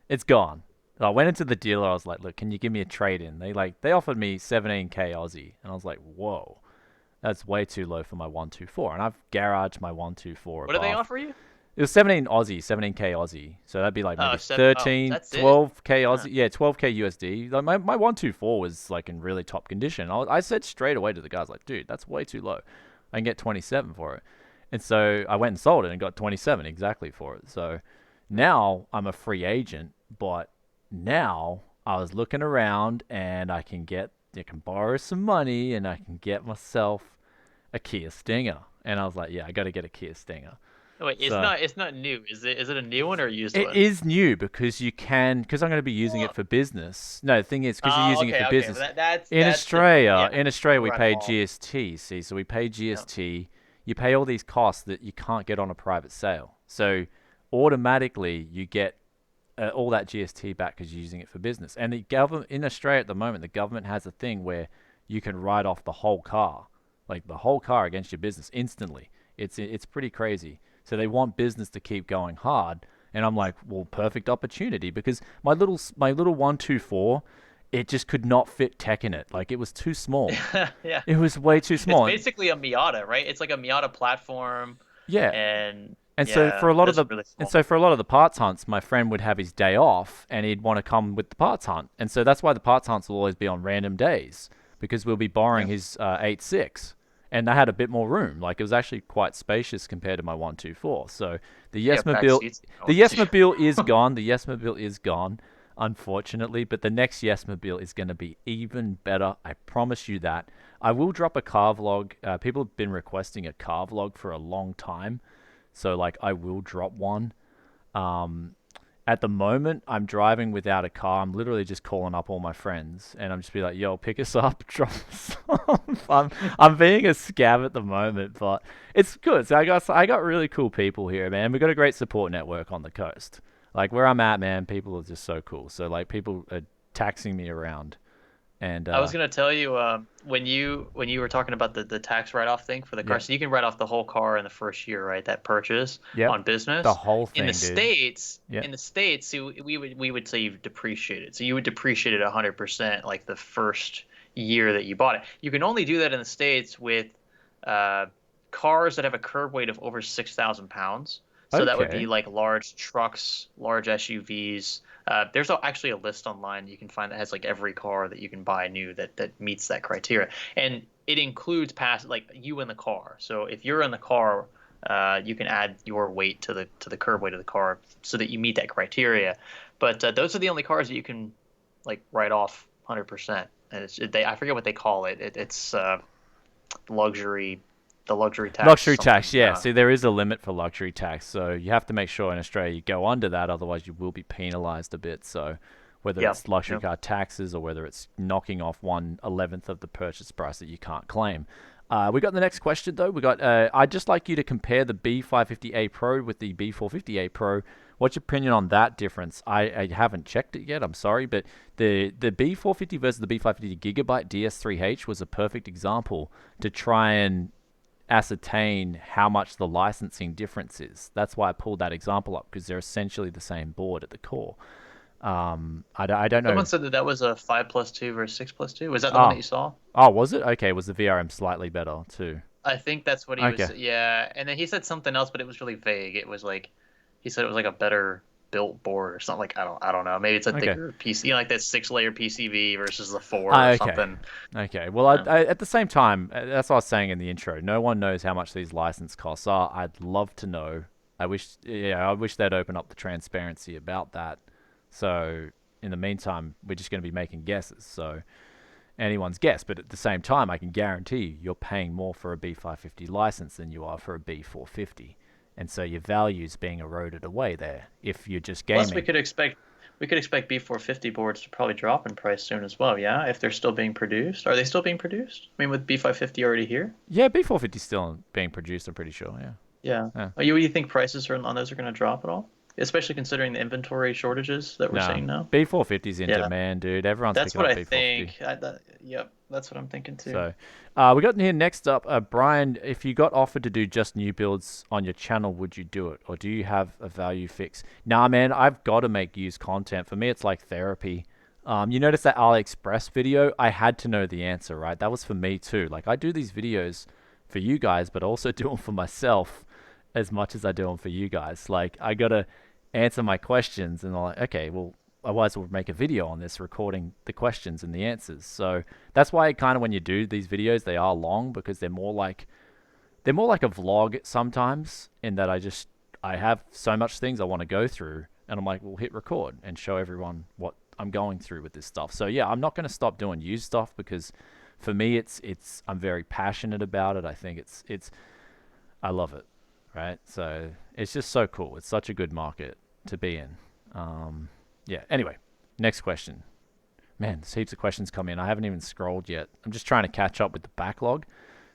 It's gone. So I went into the dealer. I was like, look, can you give me a trade in? They offered me 17K Aussie, and I was like, whoa, that's way too low for my 124. And I've garaged my 124 What do they above. offer you? It was 17 Aussie, 17K Aussie. So that'd be like Oh, maybe seven. Oh, 13, that's it. 12K Huh. Aussie. Yeah, 12K USD. Like my 124 was like in really top condition. I said straight away to the guys, like, dude, that's way too low. I can get 27 for it. And so I went and sold it and got 27 exactly for it. So now I'm a free agent, but now I was looking around and I can borrow some money and I can get myself a Kia Stinger. And I was like, yeah, I got to get a Kia Stinger. Oh, wait, it's So not new. Is it a new one or a used it one? is new because I'm going to be using it Well, for business. No, the thing is, because you're oh, using it okay, for okay. Well, business. that's different. Yeah, In Australia, we right pay involved. GST. See, so we pay Yeah. GST. You pay all these costs that you can't get on a private sale. So automatically, you get all that GST back because you're using it for business. And the government in Australia at the moment, the government has a thing where you can write off the whole car. like the whole car against your business instantly. It's pretty crazy. So they want business to keep going hard, and I'm like, well, perfect opportunity, because my little 124, it just could not fit tech in it. Like, it was too small. Yeah. It was way too It's small. basically a Miata, right? It's like a Miata platform, Yeah. and And so yeah, for a lot of that's the really and small. so for a lot of the parts hunts, my friend would have his day off and he'd want to come with the parts hunt. And so that's why the parts hunts will always be on random days, because we'll be borrowing Yeah. his 8.6. And I had a bit more room. Like, it was actually quite spacious compared to my 124. So the You have back Yesmobile seats. Oh, the Yesmobile is gone. The Yesmobile is gone, unfortunately, but the next Yesmobile is going to be even better. I promise you that. I will drop a car vlog. People have been requesting a car vlog for a long time. So, like, I will drop one. Um, at the moment, I'm driving without a car. I'm literally just calling up all my friends, and I'm just be like, "Yo, pick us up, drop us off." I'm being a scab at the moment, but it's good. So I got really cool people here, man. We got a great support network on the coast. Like, where I'm at, man, people are just so cool. So, like, people are taxing me around, and I was gonna tell you when you were talking about the tax write-off thing for the car, yeah, so you can write off the whole car in the first year, right? That purchase yep, on the business. whole In the thing, dude. States, Yeah. so we would say you've depreciated. So you would depreciate it 100% like the first year that you bought it. You can only do that in the States with uh, cars that have a curb weight of over 6,000 pounds. So that would be Okay. like large trucks, large SUVs. There's actually a list online you can find that has like every car that you can buy new that meets that criteria, and it includes past like you in the car. So if you're in the car, you can add your weight to the curb weight of the car so that you meet that criteria. But those are the only cars that you can like write off 100%. And I forget what they call it. It's luxury, the luxury tax Luxury something. tax, yeah. See, there is a limit for luxury tax, so you have to make sure in Australia you go under that, otherwise you will be penalised a bit. So, whether Yeah. it's luxury Yeah. car taxes or whether it's knocking off 1/11th of the purchase price that you can't claim. We got the next question though. We got. I'd just like you to compare the B550A Pro with the B450A Pro. What's your opinion on that difference? I haven't checked it yet. I'm sorry, but the B450 versus the B550 Gigabyte DS3H was a perfect example to try and ascertain how much the licensing difference is. That's why I pulled that example up, because they're essentially the same board at the core. I don't Someone know. said that that was a 5+2 versus 6+2. Was that the one that Oh, you saw? oh, was it? Okay, was the VRM slightly better too? I think that's what he was. Okay, Yeah, and then he said something else, but it was really vague. It was like he said it was like a better built board or something. Like I don't know. Maybe it's a okay, thicker PC, like that 6-layer PCB versus the four or okay, something. okay. Well, at the same time, that's what I was saying in the intro. No one knows how much these license costs are. I'd love to know. I wish they'd open up the transparency about that. So in the meantime, we're just going to be making guesses. So anyone's guess, but at the same time, I can guarantee you, you're paying more for a B550 license than you are for a B450, and so your value's being eroded away there if you're just Plus, gaming. we could expect B450 boards to probably drop in price soon as well. Yeah, if they're still being produced. Are they still being produced? I mean, with B550 already here. Yeah, B450's still being produced, I'm pretty sure. Yeah. Yeah. Yeah. You think prices on those are going to drop at all? Especially considering the inventory shortages that we're No, seeing now. B450's in Yeah. demand, dude. Everyone's That's picking what up I B450. think. Yep, that's what I'm thinking too. So, we got in here next up, Bryan. If you got offered to do just new builds on your channel, would you do it, or do you have a value fix? Nah, man, I've got to make used content. For me, it's like therapy. You notice that AliExpress video? I had to know the answer, right? That was for me too. Like, I do these videos for you guys, but also do them for myself as much as I do them for you guys. Like, I gotta answer my questions, and I'm like, okay, well, otherwise we'll make a video on this, recording the questions and the answers. So that's why kind of when you do these videos, they are long, because they're more like a vlog sometimes, in that I have so much things I want to go through, and I'm like, we'll hit record and show everyone what I'm going through with this stuff. So yeah, I'm not going to stop doing used stuff, because for me it's I'm very passionate about it. I think it's I love it, right? So it's just so cool. It's such a good market to be in. Yeah. Anyway, next question. Man, there's heaps of questions come in. I haven't even scrolled yet. I'm just trying to catch up with the backlog.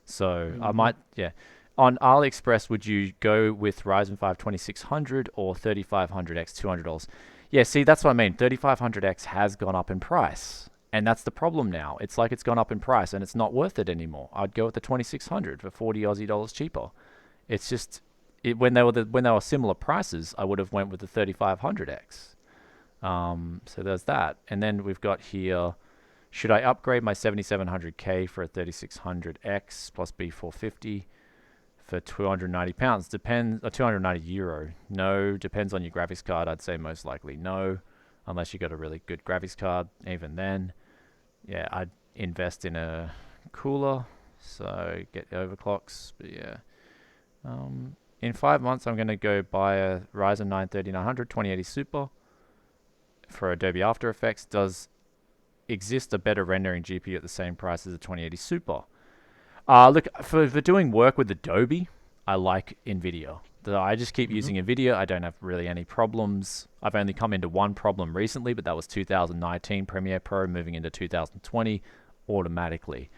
So I Hmm. might, yeah. On AliExpress, would you go with Ryzen 5 2600 or 3500X $200? Yeah, see, that's what I mean. 3500X has gone up in price. And that's the problem now. It's like it's gone up in price and it's not worth it anymore. I'd go with the 2600 for 40 Aussie dollars cheaper. It's just when they were similar prices, I would have went with the 3500X. So there's that. And then we've got here, should I upgrade my 7700K for a 3600X plus B450 for 290 pounds? Depends, or 290 euro. No, depends on your graphics card. I'd say most likely no, unless you got a really good graphics card. Even then, yeah, I'd invest in a cooler, so get overclocks. But yeah, in 5 months, I'm going to go buy a Ryzen 9 3900 2080 Super for Adobe After Effects. Does exist a better rendering GPU at the same price as a 2080 Super? Look, for doing work with Adobe, I like Nvidia. I just keep using Nvidia. I don't have really any problems. I've only come into one problem recently, but that was 2019 Premiere Pro moving into 2020 automatically.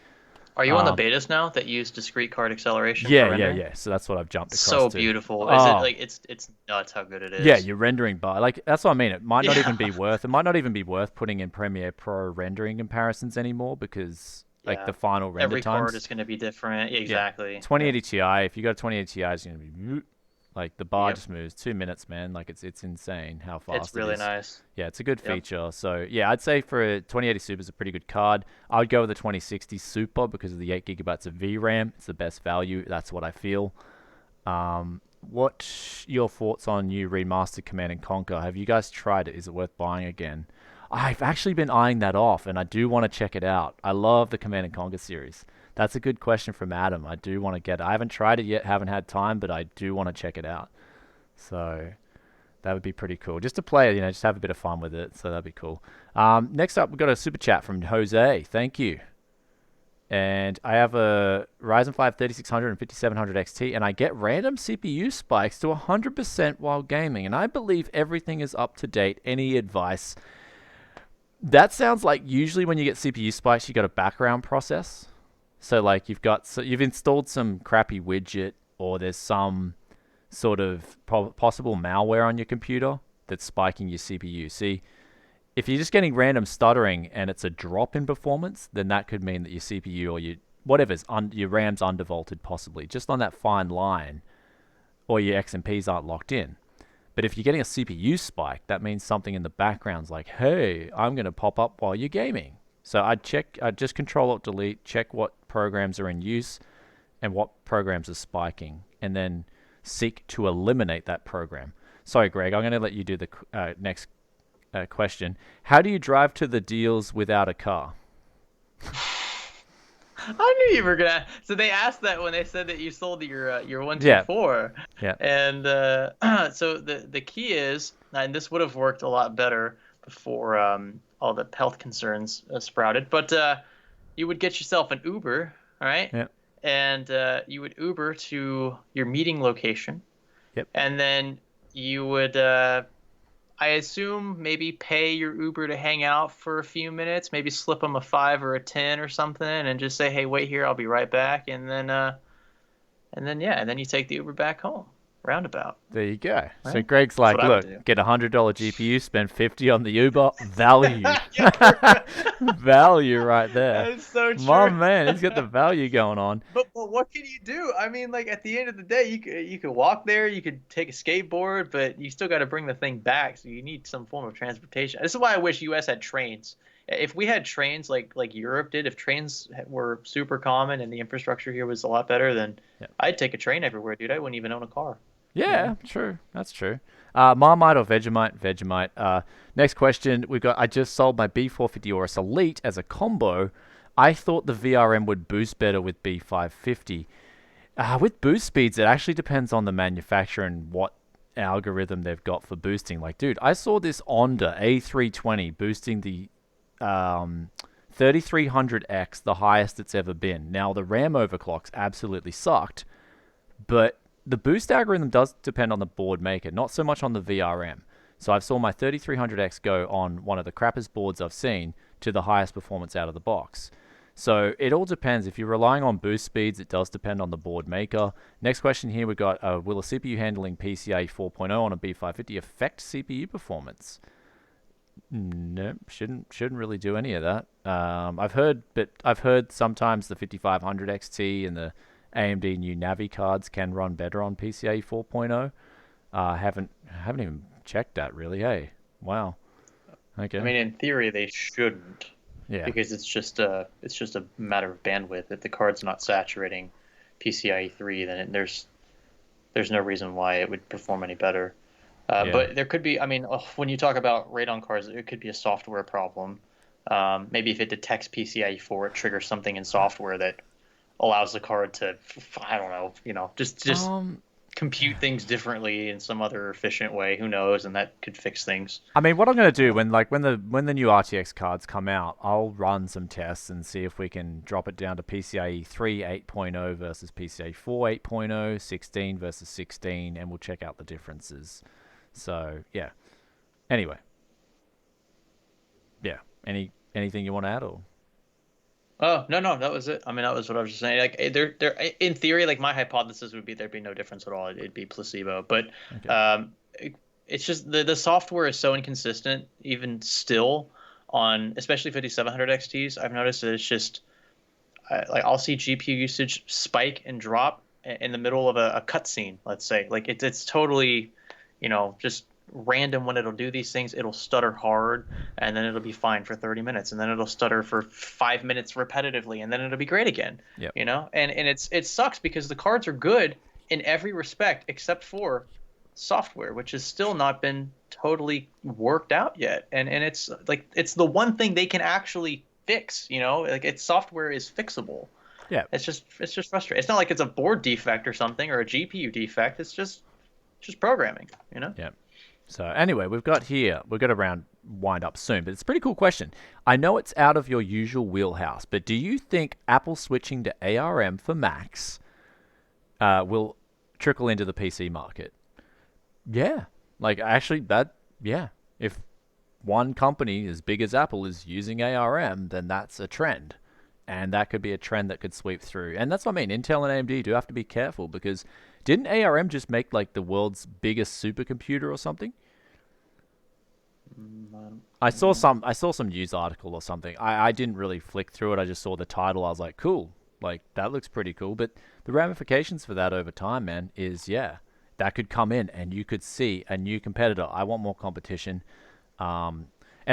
Are you on the betas now that use discrete card acceleration? Yeah. So that's what I've jumped across so to. Beautiful. Is it like it's nuts how good it is? Yeah, you're rendering by like that's what I mean. It might not even be worth. It might not even be worth putting in Premiere Pro rendering comparisons anymore because like the final render every times. card is going to be different. Exactly. Yeah. 2080 Ti. If you got a 2080 Ti, it's going to be like the bar just moves 2 minutes, man. Like it's insane how fast it's really nice. Yeah, it's a good feature. So yeah, I'd say for a 2080 Super is a pretty good card. I would go with the 2060 Super because of the 8 gigabytes of VRAM. It's the best value. That's what I feel. What your thoughts on new remastered Command and Conquer? Have you guys tried it? Is it worth buying again? I've actually been eyeing that off, and I do want to check it out. I love the Command and Conquer series. That's a good question from Adam. I do want to get it. I haven't tried it yet, haven't had time, but I do want to check it out. So that would be pretty cool. Just to play it, just have a bit of fun with it. So that'd be cool. Next up, we've got a super chat from Jose. Thank you. And I have a Ryzen 5 3600 and 5700 XT, and I get random CPU spikes to 100% while gaming. And I believe everything is up to date. Any advice? That sounds like usually when you get CPU spikes, you got a background process. So like you've installed some crappy widget, or there's some sort of possible malware on your computer that's spiking your CPU. See, if you're just getting random stuttering and it's a drop in performance, then that could mean that your CPU or your RAM's undervolted possibly, just on that fine line, or your XMPs aren't locked in. But if you're getting a CPU spike, that means something in the background's like, hey, I'm going to pop up while you're gaming. So I'd just Control-Alt-Delete, check what programs are in use and what programs are spiking, and then seek to eliminate that program. Sorry, Greg, I'm going to let you do the next question. How do you drive to the deals without a car? I knew you were gonna. So they asked that when they said that you sold your 124. Yeah. And so the key is, and this would have worked a lot better before all the health concerns sprouted, but you would get yourself an Uber, all right? Yeah. And you would Uber to your meeting location. Yep. And then you would, I assume, maybe pay your Uber to hang out for a few minutes, maybe slip them a 5 or a 10 or something, and just say, hey, wait here, I'll be right back. And then you take the Uber back home. Roundabout. There you go. Right? So Greg's like, look, get a $100 GPU, spend 50 on the Uber, value. Value right there. That is so true. My man, he's got the value going on. But what can you do? I mean, like at the end of the day, you could walk there, you could take a skateboard, but you still got to bring the thing back. So you need some form of transportation. This is why I wish US had trains. If we had trains like Europe did, if trains were super common and the infrastructure here was a lot better, then I'd take a train everywhere, dude. I wouldn't even own a car. Yeah, true. That's true. Marmite or Vegemite? Vegemite. Next question. I just sold my B450 Aorus Elite as a combo. I thought the VRM would boost better with B550. With boost speeds, it actually depends on the manufacturer and what algorithm they've got for boosting. Like, dude, I saw this Onda A320 boosting the 3300X, the highest it's ever been. Now, the RAM overclocks absolutely sucked, but the boost algorithm does depend on the board maker, not so much on the VRM. So I saw my 3300X go on one of the crappiest boards I've seen to the highest performance out of the box. So it all depends. If you're relying on boost speeds, it does depend on the board maker. Next question here, we've got, will a CPU handling PCIe 4.0 on a B550 affect CPU performance? No, shouldn't really do any of that. I've heard sometimes the 5500 XT and the AMD new Navi cards can run better on PCIe 4.0. Haven't even checked that really. Hey, wow. I Okay. mean, in theory, they shouldn't, Yeah. because it's just a matter of bandwidth. If the card's not saturating PCIe 3, then there's no reason why it would perform any better. Yeah. But there could be, I mean, when you talk about radon cards, it could be a software problem. Maybe if it detects PCIe 4, it triggers something in software that allows the card to, I don't know, just Um. compute things differently in some other efficient way. Who knows? And that could fix things. I mean, what I'm gonna do when the new RTX cards come out, I'll run some tests and see if we can drop it down to PCIe 3 8.0 versus PCIe 4 8.0, 16 versus 16, and we'll check out the differences. So yeah. Anyway, yeah. Anything you want to add or? Oh, no, no, that was it. I mean, that was what I was just saying. Like, in theory, like my hypothesis would be there'd be no difference at all. It'd be placebo. But Okay. it's just the software is so inconsistent, even still, on especially 5700 XTs. I've noticed that it's just like I'll see GPU usage spike and drop in the middle of a cutscene, let's say. Like it's totally, just random when it'll do these things. It'll stutter hard, and then it'll be fine for 30 minutes, and then it'll stutter for 5 minutes repetitively, and then it'll be great again. Yep. And it sucks because the cards are good in every respect except for software, which has still not been totally worked out yet. And it's like it's the one thing they can actually fix, like its software is fixable. Yeah. It's just frustrating. It's not like it's a board defect or something or a GPU defect. It's just programming. Yeah. So anyway, we've got to wind up soon, but it's a pretty cool question. I know it's out of your usual wheelhouse, but do you think Apple switching to ARM for Macs will trickle into the PC market? Yeah. Like actually yeah. If one company as big as Apple is using ARM, then that's a trend. And that could be a trend that could sweep through. And that's what I mean. Intel and AMD do have to be careful because didn't ARM just make like the world's biggest supercomputer or something? I saw some news article or something. I didn't really flick through it. I just saw the title. I was like, cool. Like that looks pretty cool. But the ramifications for that over time, man, is yeah, that could come in and you could see a new competitor. I want more competition. And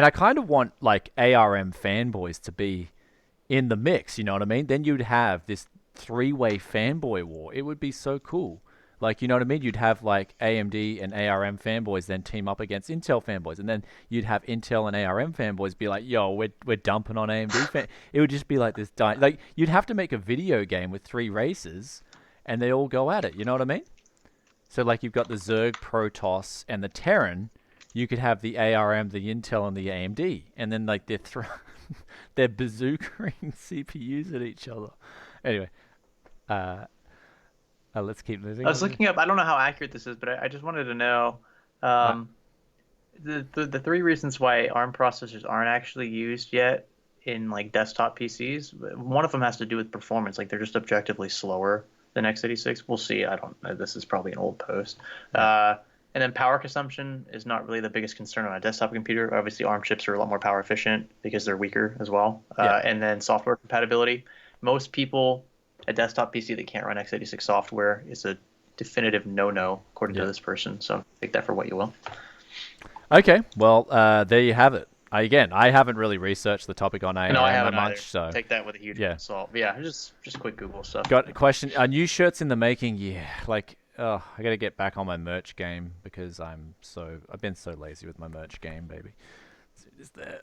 I kind of want like ARM fanboys to be in the mix, you know what I mean? Then you'd have this three-way fanboy war. It would be so cool. Like, you know what I mean? You'd have like AMD and ARM fanboys then team up against Intel fanboys, and then you'd have Intel and ARM fanboys be like, "Yo, we're dumping on AMD." It would just be like this. Like, you'd have to make a video game with three races, and they all go at it. You know what I mean? So like, you've got the Zerg, Protoss, and the Terran. You could have the ARM, the Intel, and the AMD, and then like they're bazookaing CPUs at each other. Anyway, uh, let's keep moving I was on. looking up. I don't know how accurate this is, but I just wanted to know Uh, um, the three reasons why ARM processors aren't actually used yet in like desktop PCs. One of them has to do with performance. Like they're just objectively slower than x86. We'll see. I don't know. This is probably an old post. yeah, And then power consumption is not really the biggest concern on a desktop computer. Obviously, ARM chips are a lot more power efficient because they're weaker as well. yeah. And then software compatibility. Most people, a desktop PC that can't run x86 software is a definitive no-no, according to Yeah. this person. So take that for what you will. Okay. Well, there you have it. I haven't really researched the topic on No, I ARM that haven't either. much, so Take that with a huge grain yeah. of salt. But yeah, just quick Google stuff. Got a question. New shirts in the making. Yeah, like, I gotta get back on my merch game because I've been so lazy with my merch game, baby. Is there?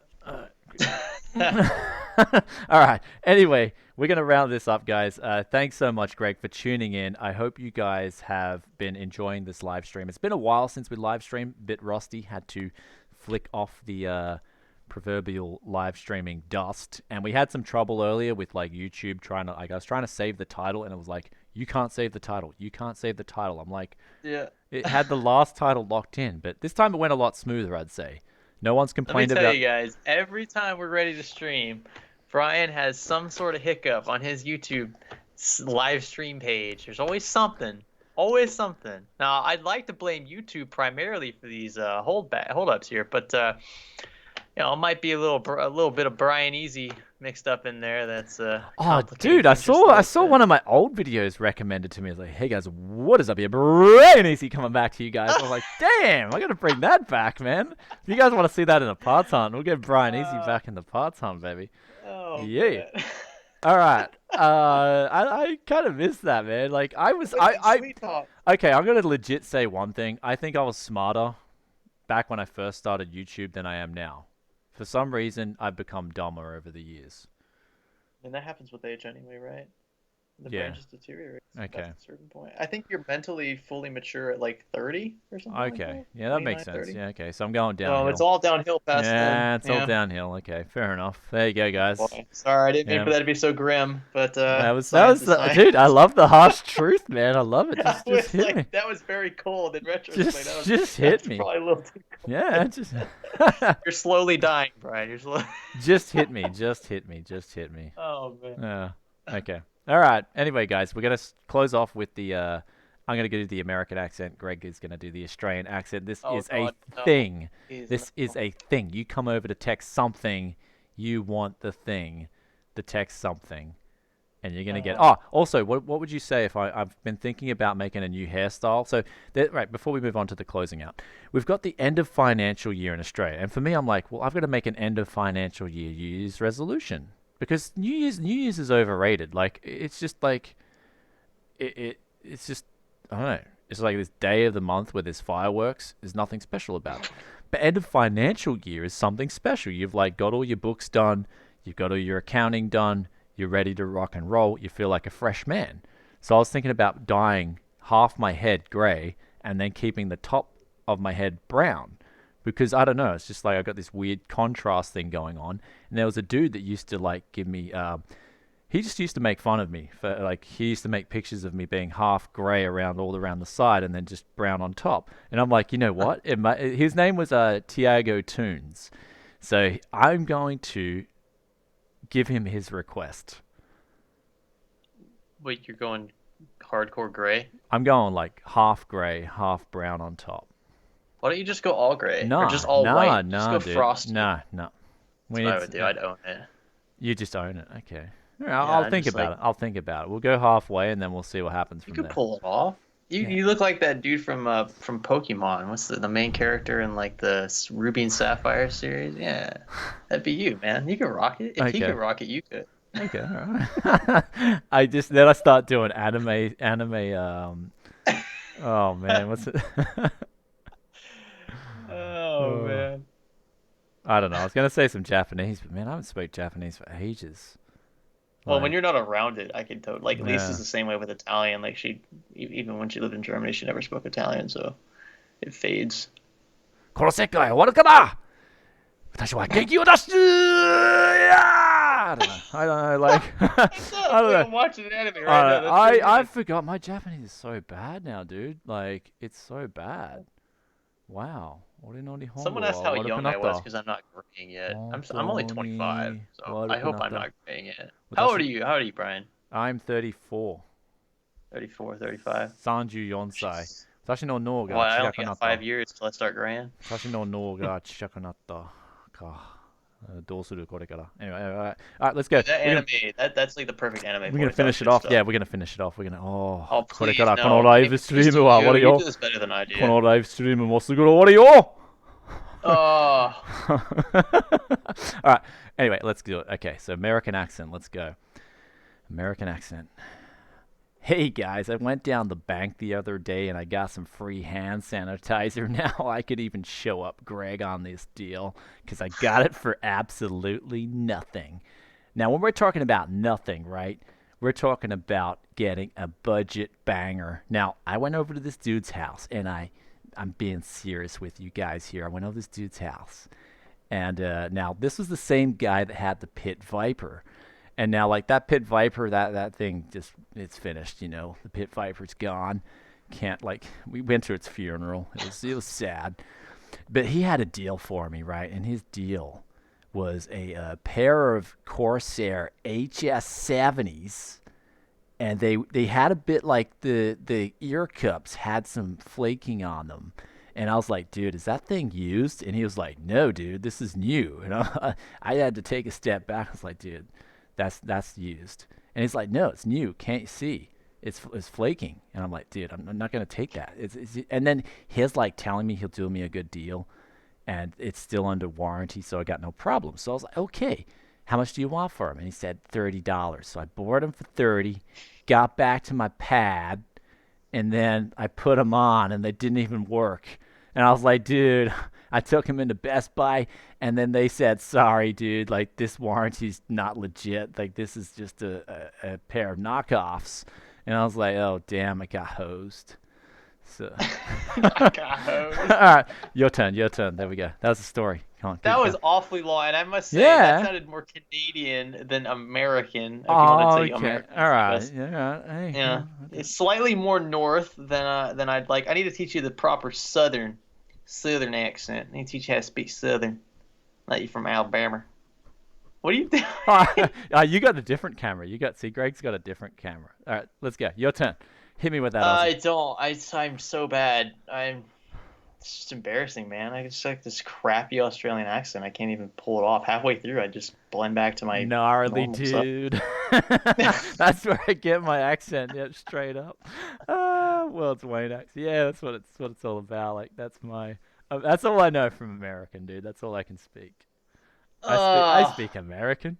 All right. Anyway, we're gonna round this up, guys. Thanks so much, Greg, for tuning in. I hope you guys have been enjoying this live stream. It's been a while since we live streamed. Bit rusty. Had to flick off the proverbial live streaming dust, and we had some trouble earlier with like YouTube trying to I was trying to save the title, and it was like, you can't save the title. You can't save the title. I'm like, Yeah. it had the last title locked in, but this time it went a lot smoother, I'd say. No one's Let me complained tell about. you guys, every time we're ready to stream, Bryan has some sort of hiccup on his YouTube live stream page. There's always something. Always something. Now, I'd like to blame YouTube primarily for these holdups here, but It might be a little bit of Bryaneasy mixed up in there. That's Oh, complicating dude, I things just a saw I little saw bit. one of my old videos recommended to me. It's like, hey guys, what is up here? Bryaneasy coming back to you guys. I'm like, damn, I gotta bring that back, man. If you guys want to see that in a parts hunt, we'll get Bryaneasy Uh, back in the parts hunt, baby. oh Yeah. man, All right. I kind of missed that, man. Like I that was was some sweet talk. okay. I'm gonna legit say one thing. I think I was smarter back when I first started YouTube than I am now. For some reason, I've become dumber over the years. And that happens with age anyway, right? The brain Yeah. just deteriorates past Okay. a certain point. I think you're mentally fully mature at like 30 or something like Okay. that. Yeah, that makes 29, sense. 30. Yeah. Okay. So I'm going So it's downhill. all downhill past then. Yeah, it's all Yeah. downhill. Okay. Fair enough. There you go, guys. Boy. Sorry, I didn't mean Yeah. for that to be so grim, but That science was is dude. I science. love the harsh truth, man. I love it. Just hit me. That was very cold in retrospect. Just hit That's me. probably a little too Yeah. cold. Just You're slowly dying, Brian. You're slow. just hit me. Just hit me. Just hit me. Oh man. Yeah. Okay. All right. Anyway, guys, we're gonna close off with the. I'm gonna do the American accent. Greg is gonna do the Australian accent. This Oh is a God, no. thing. Please, This is no. a thing. You come over to text something. You want the thing. The text something, and you're gonna get. Uh, Oh, also, what would you say if I've been thinking about making a new hairstyle? So, right before we move on to the closing out, we've got the end of financial year in Australia, and for me, I'm like, well, I've got to make an end of financial year New Year's resolution because New Year's is overrated. Like, it's just like it's just I don't know. It's like this day of the month where there's fireworks. There's nothing special about it. But end of financial year is something special. You've like got all your books done. You've got all your accounting done. You're ready to rock and roll. You feel like a fresh man. So I was thinking about dyeing half my head grey and then keeping the top of my head brown because I don't know. It's just like I got this weird contrast thing going on. And there was a dude that used to like give me he just used to make fun of me for like he used to make pictures of me being half gray around all around the side and then just brown on top. And I'm like, you know what? His name was Tiago Toons, so I'm going to give him his request. wait, you're going hardcore gray? I'm going like half gray, half brown on top. Why don't you just go all gray or Nah, just all nah, white? Just nah, go dude. frosty. Nah. That's We what need I would do. I'd own it. you just own it. Okay. All right, Yeah, I'll I think just about like it. I'll think about it. We'll go halfway and then we'll see what happens you from could there. pull it off. You Yeah. you look like that dude from Pokemon. What's the main character in like the Ruby and Sapphire series? Yeah, that'd be you, man. You can rock it. If he could Okay. rock it, you could. Okay, all right. I start doing anime oh man, what's it? Oh Oh, man. I don't know. I was gonna say some Japanese, but man, I haven't spoke Japanese for ages. Well, when Like, you're not around it, I could totally like Lisa's yeah. the same way with Italian. Like even when she lived in Germany, she never spoke Italian, so it fades. この世界は終わるかな私は元気を出す Yeah! I don't know, like, What's I up? don't Wait, know. I'm watching an anime right now. That's pretty I good. forgot my Japanese is so bad now, dude. Like, it's so bad. Wow. 俺の日本 Someone 語 asked は how 悪く young な I っ was た。because I'm not graying yet. 本 I'm only 当 25, に so 悪 I く hope なっ I'm た。not graying yet. How old are 私、you? How old are you, Brian? I'm 34。34, 35. 34歳。Jeez. 私の脳 Well, が I 小 only くな got った。5 years till I start graying. 私の脳が小くなったか。どうするこれから Anyway, alright, let's go. Dude, that anime, that's like the perfect anime We're gonna voice. That was finish it good off. stuff. Yeah, we're gonna finish it off. We're gonna. Oh, Oh, これ please, からこの no. ライ Maybe ブ you ストリー just ム do は終わ you. る You よ。do this better than I こ do. のライブストリームもうすぐ終わるよ。Oh, Alright, anyway, let's do it. Okay, so American accent, let's go. American accent. Hey guys, I went down the bank the other day and I got some free hand sanitizer. Now I could even show up Greg on this deal because I got it for absolutely nothing. Now, when we're talking about nothing, right, we're talking about getting a budget banger. Now, I went over to this dude's house and I'm being serious with you guys here. I went over to this dude's house. And now this was the same guy that had the Pit Viper. And now like that Pit Viper, that thing just it's finished, you know. The Pit Viper's gone. Can't like we went to its funeral. It was sad. But he had a deal for me, right? And his deal was a pair of Corsair HS70s, and they had a bit like the ear cups had some flaking on them, And I was like, dude, is that thing used? And he was like, no, dude, this is new. And I had to take a step back. I was like, dude, that's used. And he's like, no, it's new. Can't you see? It's flaking. And I'm like, dude, I'm not gonna take that. And then he's like telling me he'll do me a good deal, and it's still under warranty, so I got no problem. So I was like, okay, how much do you want for him? And he said $30. So I bought him for 30. Got back to my pad, and then I put them on, and they didn't even work. And I was like, dude, I took him into Best Buy, and then they said, sorry, dude, like, this warranty's not legit. Like, this is just a pair of knockoffs. And I was like, oh, damn, I got hosed. So. I got hosed. All right, your turn. There we go. That was the story. Come on. That was awfully long, and I must say that sounded more Canadian than American. If you want to tell you American. All right. Yeah. Hey, yeah. It's slightly more north than I'd like. I need to teach you the proper southern accent. I need to teach you how to speak southern. Like you from Alabama. What are you doing? You got a different camera. Greg's got a different camera. All right, let's go. Your turn. Hit me with that. I don't. I'm so bad. It's just embarrassing, man. I just like this crappy Australian accent. I can't even pull it off. Halfway through, I just blend back to my gnarly dude. That's where I get my accent. Yep, straight up. Well, it's Wayne accent. Yeah, that's what it's all about. Like that's all I know from American, dude. That's all I can speak. I speak American.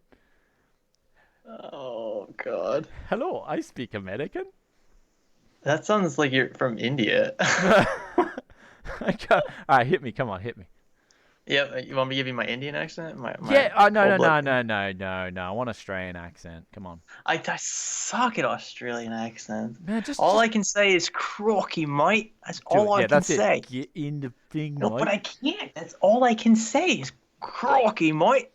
Oh God. Hello, I speak American. That sounds like you're from India. All right, hit me. Come on, hit me. Yeah, you want me to give you my Indian accent? No. I want Australian accent. Come on. I suck at Australian accents. Man, all I can say is crocky, mate. That's all I can say. Get in the thing, no, but I can't. That's all I can say is crocky, mate.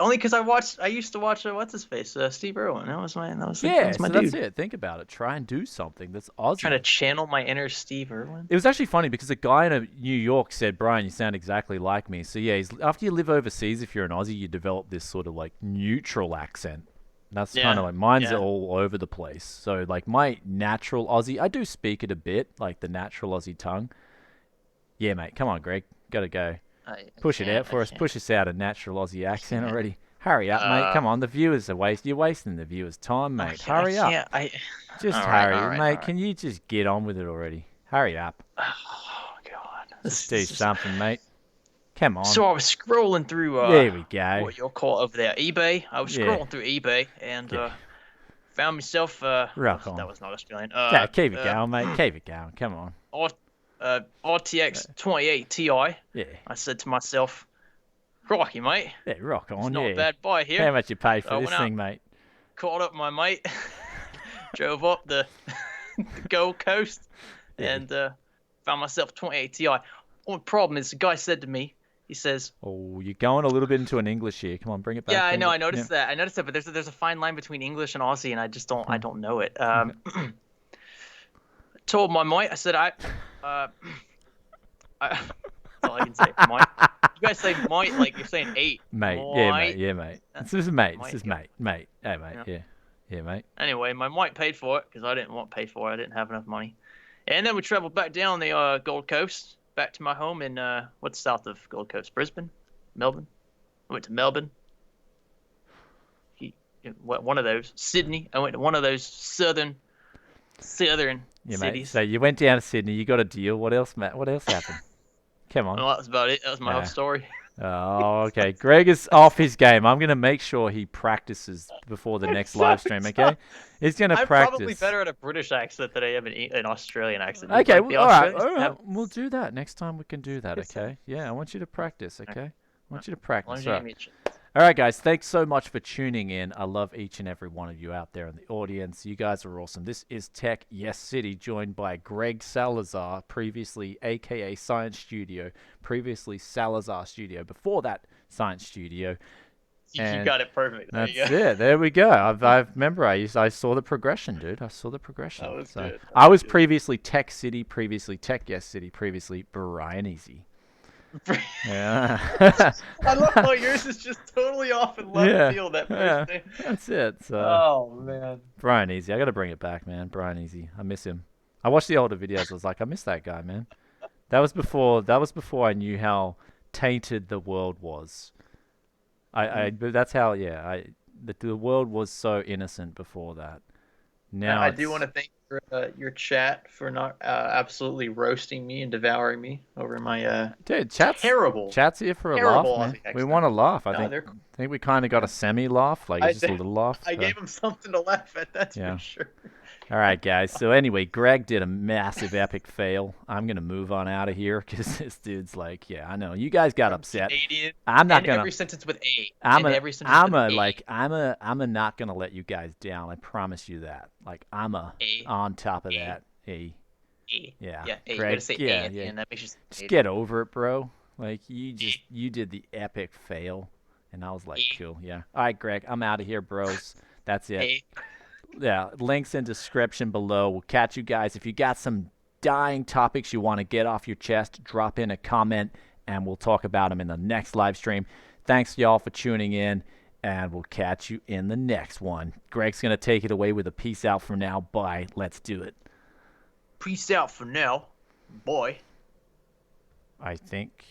Only because I used to watch what's his face, Steve Irwin. That was my dude. That's it. Think about it. Try and do something that's Aussie. Trying to channel my inner Steve Irwin. It was actually funny because a guy in New York said, "Bryan, you sound exactly like me." So yeah, after you live overseas, if you're an Aussie, you develop this sort of like neutral accent. That's kind of like mine's all over the place. So like my natural Aussie, I do speak it a bit, like the natural Aussie tongue. Yeah, mate. Come on, Greg. Gotta go. Push it out for us. Push us out a natural Aussie accent already. Hurry up, mate. Come on. The viewers are You're wasting the viewers' time, mate. Hurry up. Just hurry, mate. Can you just get on with it already? Hurry up. Oh, God. Just do something, mate. Come on. So I was scrolling through... there we go. What you'll call over there, eBay. I was scrolling through eBay and found myself... Rock on. That was not Australian. Keep it going, mate. Keep it going. Come on. RTX 28 Ti. Yeah. I said to myself, "Rocky, mate." Yeah, rock on. It's not a bad buy here. How much you pay for this thing, mate? Called up my mate, drove up the Gold Coast, and found myself 28 Ti. Only problem is the guy said to me, he says, "Oh, you're going a little bit into an English here. Come on, bring it back." Yeah, I know. I noticed that. But there's a fine line between English and Aussie, and I just don't. I don't know it. Told my mate, I said, that's all I can say. Mate. You guys say mate like you're saying 8. Mate. Mate. Yeah, mate. This is mate. This is mate. Mate. Hey, mate. Yeah, mate. Anyway, my mate paid for it because I didn't want to pay for it. I didn't have enough money. And then we traveled back down the Gold Coast, back to my home in, what's south of Gold Coast? Brisbane? Melbourne? I went to Melbourne. One of those. Sydney. I went to one of those southern cities. Mate. So you went down to Sydney. You got a deal. What else, Matt? What else happened? Come on. Well, that was about it. That was my whole story. Oh, okay. Greg is off his game. I'm going to make sure he practices before the next live stream, okay? He's going to practice. I'm probably better at a British accent than I am an Australian accent. Okay, all right. We'll do that. Next time we can do that, okay? Yeah, I want you to practice, okay? I want you to practice. All right, guys, thanks so much for tuning in. I love each and every one of you out there in the audience. You guys are awesome. This is Tech Yes City, joined by Greg Salazar, previously a.k.a. Science Studio, previously Salazar Studio, before that Science Studio. You got it perfect. That's it. There we go. I remember I saw the progression, dude. I saw the progression. That was good. I was previously Tech City, previously Tech Yes City, previously Bryaneasy. Yeah. I love how yours is just totally off in left field. That first name. That's it. So, oh man, Bryaneasy. I got to bring it back, man. Bryaneasy. I miss him. I watched the older videos. I was like, I miss that guy, man. That was before. That was before I knew how tainted the world was. But that's how. Yeah. The world was so innocent before that. Now I do want it's to thank your chat for not absolutely roasting me and devouring me over my dude. terrible, Chat's here for a laugh, terrible man. Aussie We accent. want to laugh. No, they're I think we kind of got a semi laugh. Like I it's just a little laugh. I gave him something to laugh at. That's for Yeah. sure. All right, guys. So anyway, Greg did a massive epic fail. I'm gonna move on out of here because this dude's like, yeah, I know you guys got From upset. Canadian, I'm not and gonna. every sentence with A, I'm and a. every sentence with A, I'm a not gonna let you guys down. I promise you that. Like I'm a A, on top of A, that. Hey, A. yeah, Yeah, A. You Greg. gotta say A Yeah, at the yeah. end. That makes you say Just A. get over it, bro. Like A. you did the epic fail, and I was like, A. cool, yeah. All right, Greg. I'm out of here, bros. That's it. A. Yeah, links in description below. We'll catch you guys. If you got some dying topics you want to get off your chest, drop in a comment and we'll talk about them in the next live stream. Thanks y'all for tuning in and we'll catch you in the next one. Greg's going to take it away with a peace out for now. Bye. Let's do it. Peace out for now, boy. I think